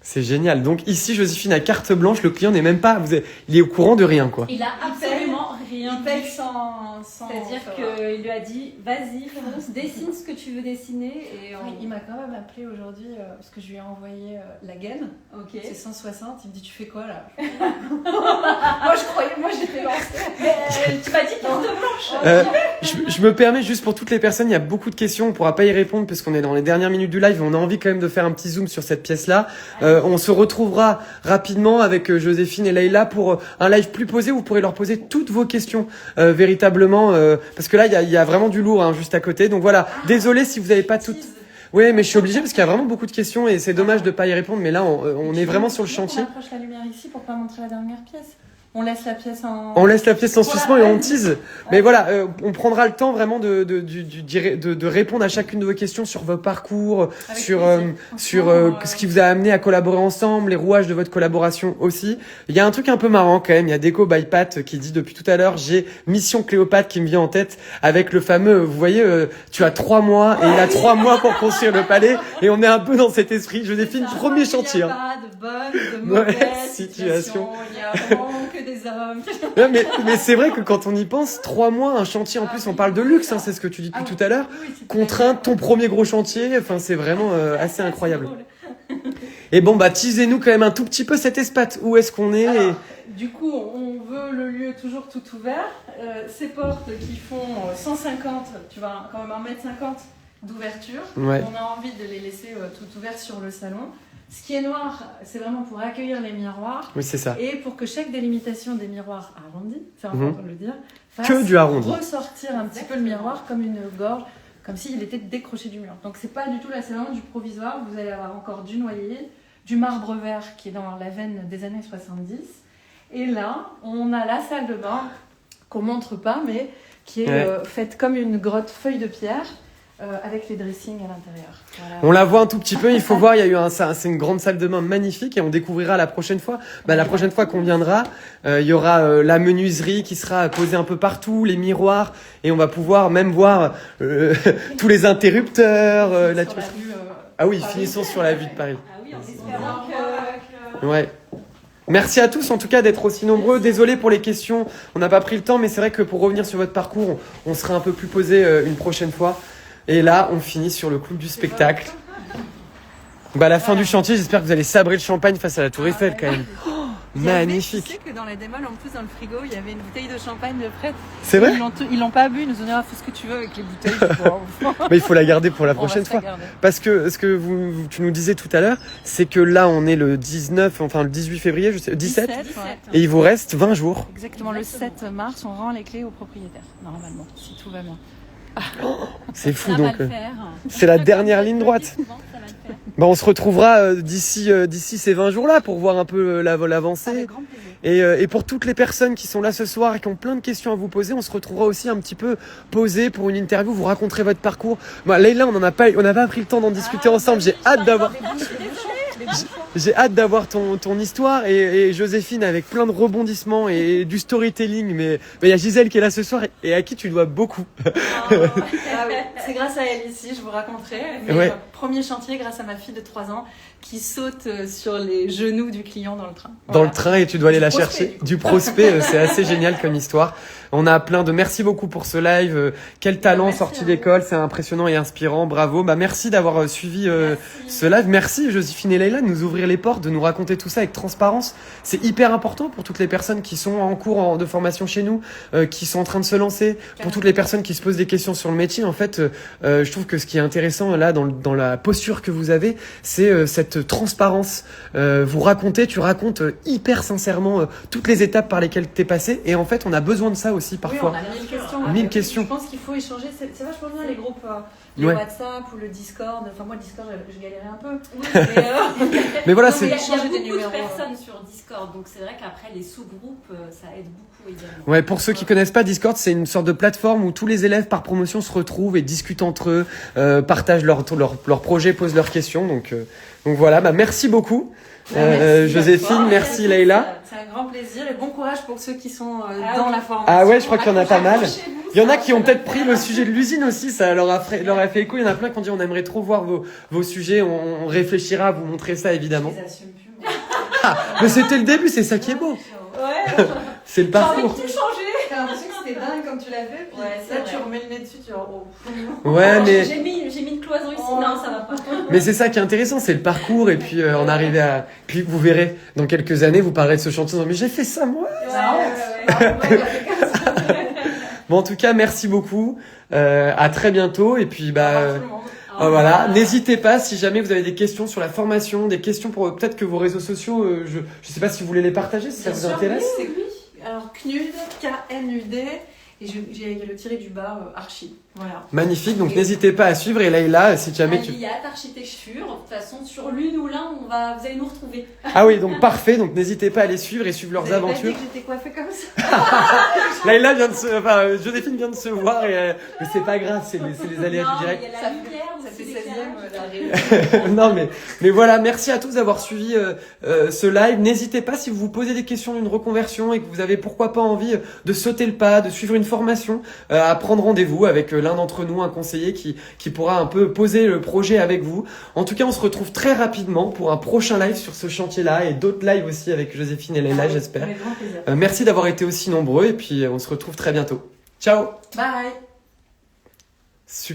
C'est génial. Donc ici, Joséphine a carte blanche. Le client n'est même pas... il est au courant de rien, quoi. Il a absolument rien Il paye dit. sans C'est-à-dire qu'il lui a dit, vas-y, fonce, dessine ce que tu veux dessiner. Et Oui, il m'a quand même appelé aujourd'hui parce que je lui ai envoyé la gaine. Ok. C'est 160. Il me dit, tu fais quoi là? Moi j'étais lancée. Tu m'as dit carte blanche. Je me permets juste pour toutes les personnes, il y a beaucoup de questions, on pourra pas y répondre parce qu'on est dans les dernières minutes du live, on a envie quand même de faire un petit zoom sur cette pièce-là. On se retrouvera rapidement avec Joséphine et Leïla pour un live plus posé où vous pourrez leur poser toutes vos questions véritablement parce que là il y a vraiment du lourd juste à côté. Donc voilà, désolé si vous n'avez pas toutes. Ouais, mais je suis obligé parce qu'il y a vraiment beaucoup de questions et c'est dommage de pas y répondre. Mais là, on est vraiment sur le chantier. On approche la lumière ici pour pas montrer la dernière pièce. On laisse la pièce en... On laisse la pièce en suspens et on tease. Mais voilà, on prendra le temps vraiment de répondre à chacune de vos questions sur vos parcours, sur ce qui vous a amené à collaborer ensemble, les rouages de votre collaboration aussi. Il y a un truc un peu marrant quand même. Il y a Déco by Pat qui dit depuis tout à l'heure, j'ai Mission Cléopâtre qui me vient en tête avec le fameux, vous voyez, tu as 3 mois et il a 3 mois pour construire le palais et on est un peu dans cet esprit. Joséphine, premier chantier. Il n'y a pas de bonne, de mauvaise situation. Il y a vraiment que des hommes. Non, mais c'est vrai que quand on y pense, 3 mois, un chantier en plus, on parle de luxe, hein, c'est ce que tu dis depuis tout à l'heure. Contrainte, ton premier gros chantier, enfin c'est vraiment assez incroyable. Et bon, bah teasez-nous quand même un tout petit peu cet espace. Où est-ce qu'on est Alors, du coup, on veut le lieu toujours tout ouvert. Ces portes qui font 150, tu vois, quand même 1,50 m d'ouverture. Ouais. On a envie de les laisser tout ouverts sur le salon. Ce qui est noir, c'est vraiment pour accueillir les miroirs. Oui, c'est ça. Et pour que chaque délimitation des miroirs arrondis, c'est important de le dire, fasse que du arrondi. Ressortir un petit peu le miroir comme une gorge, comme s'il était décroché du mur. Donc c'est pas du tout la salon du provisoire, vous allez avoir encore du noyer, du marbre vert qui est dans la veine des années 70. Et là, on a la salle de bain qu'on montre pas, mais qui est faite comme une grotte feuille de pierre. Avec les dressings à l'intérieur. Voilà. On la voit un tout petit peu, il faut voir, il y a eu c'est une grande salle de bain magnifique et on découvrira la prochaine fois. La prochaine fois qu'on viendra, il y aura la menuiserie qui sera posée un peu partout, les miroirs et on va pouvoir même voir tous les interrupteurs. Ah oui, finissons sur la vue de Paris. Ah oui, en espérant que... Ouais. Merci à tous en tout cas d'être aussi nombreux. Désolé pour les questions, on n'a pas pris le temps, mais c'est vrai que pour revenir sur votre parcours, on sera un peu plus posé une prochaine fois. Et là, on finit sur le clou du spectacle. À la fin du chantier, j'espère que vous allez sabrer le champagne face à la Tour Eiffel quand même. Oh, magnifique. Tu sais que dans les démolles, en plus dans le frigo, il y avait une bouteille de champagne de prête. C'est vrai ? Ils l'ont pas bu, ils nous ont dit fais ce que tu veux avec les bouteilles. Mais il faut la garder pour la prochaine fois. Parce que ce que tu nous disais tout à l'heure, c'est que là, on est le 18 février, je sais, 17. Et il vous reste 20 jours. Exactement, le 7 mars, on rend les clés au propriétaire, normalement, si tout va bien. C'est fou donc. C'est la dernière ligne droite. On se retrouvera d'ici ces 20 jours-là pour voir un peu l'avancée. Et pour toutes les personnes qui sont là ce soir et qui ont plein de questions à vous poser, on se retrouvera aussi un petit peu posé pour une interview. Vous raconterez votre parcours. Leïla, on n'a pas pris le temps d'en discuter ensemble. J'ai hâte d'avoir ton histoire et Joséphine avec plein de rebondissements et du storytelling. Mais il y a Gisèle qui est là ce soir et à qui tu dois beaucoup. C'est grâce à elle ici, je vous raconterai. Premier chantier grâce à ma fille de 3 ans qui saute sur les genoux du client dans le train. Dans le train et tu dois aller la chercher. Du prospect, c'est assez génial comme histoire. On a plein de merci beaucoup pour ce live. Quel talent sorti d'école, c'est impressionnant et inspirant. Bravo. Merci d'avoir suivi ce live. Merci Joséphine et Leïla de nous ouvrir les portes, de nous raconter tout ça avec transparence. C'est hyper important pour toutes les personnes qui sont en cours de formation chez nous, qui sont en train de se lancer, pour toutes les personnes qui se posent des questions sur le métier. En fait, je trouve que ce qui est intéressant là dans la posture que vous avez, c'est cette transparence. Tu racontes hyper sincèrement toutes les étapes par lesquelles tu es passé et en fait, on a besoin de ça aussi parfois. Oui, on a 1000 questions. Je pense qu'il faut échanger. C'est vachement bien les groupes, le WhatsApp ou le Discord. Enfin, moi, Discord, je galérais un peu. Oui, mais voilà, il y a beaucoup de personnes sur Discord, donc c'est vrai qu'après, les sous-groupes, ça aide beaucoup également. Ouais, pour ceux qui connaissent pas Discord, c'est une sorte de plateforme où tous les élèves par promotion se retrouvent et discutent entre eux, partagent leurs projets, posent leurs questions. Donc voilà, merci beaucoup. Joséphine, merci Leïla. C'est un grand plaisir et bon courage pour ceux qui sont dans la formation. Ah ouais, je crois qu'il y en a pas mal. Il y en a qui ont peut-être pris le sujet de l'usine aussi, ça leur a fait écho. Il y en a plein qui ont dit on aimerait trop voir vos sujets, on réfléchira à vous montrer ça évidemment. Je les assume plus. Mais c'était le début, c'est ça qui est beau. Ouais. C'est le parcours. J'ai envie de tout changer. T'as l'impression que c'était dingue quand tu l'as fait, puis là tu remets le nez dessus, tu dis Ouais, mais j'ai mis une cloison ici, non ça va pas. Mais c'est ça qui est intéressant, c'est le parcours et puis on arrive à. Puis vous verrez, dans quelques années, vous parlerez de ce chantier. Mais j'ai fait ça moi. Ouais. Bon, en tout cas, merci beaucoup. À très bientôt et puis voilà, n'hésitez pas si jamais vous avez des questions sur la formation, des questions pour peut-être que vos réseaux sociaux, je sais pas si vous voulez les partager, si ça vous intéresse. Oui. Alors Knud, Knud, Et j'ai le tiré du bas archi. Voilà. Magnifique, donc n'hésitez pas à suivre. Et Leïla, si jamais tu... Aliat Architecture, de toute façon, sur l'une ou l'un, vous allez nous retrouver. Ah oui, donc parfait, donc n'hésitez pas à les suivre et suivre leurs aventures. Pas dit que j'étais coiffée comme ça. Leïla vient de Joséphine vient de se voir, mais c'est pas grave, c'est les aléas du direct. Il y a la lumière, Ça fait aussi, 16e. Non mais voilà, merci à tous d'avoir suivi ce live. N'hésitez pas si vous vous posez des questions d'une reconversion et que vous avez pourquoi pas envie de sauter le pas, de suivre une formation, à prendre rendez-vous avec l'un d'entre nous, un conseiller qui pourra un peu poser le projet avec vous. En tout cas, on se retrouve très rapidement pour un prochain live sur ce chantier-là et d'autres lives aussi avec Joséphine et Leïla, j'espère. Avec grand plaisir. Merci d'avoir été aussi nombreux et puis on se retrouve très bientôt. Ciao. Bye. Super.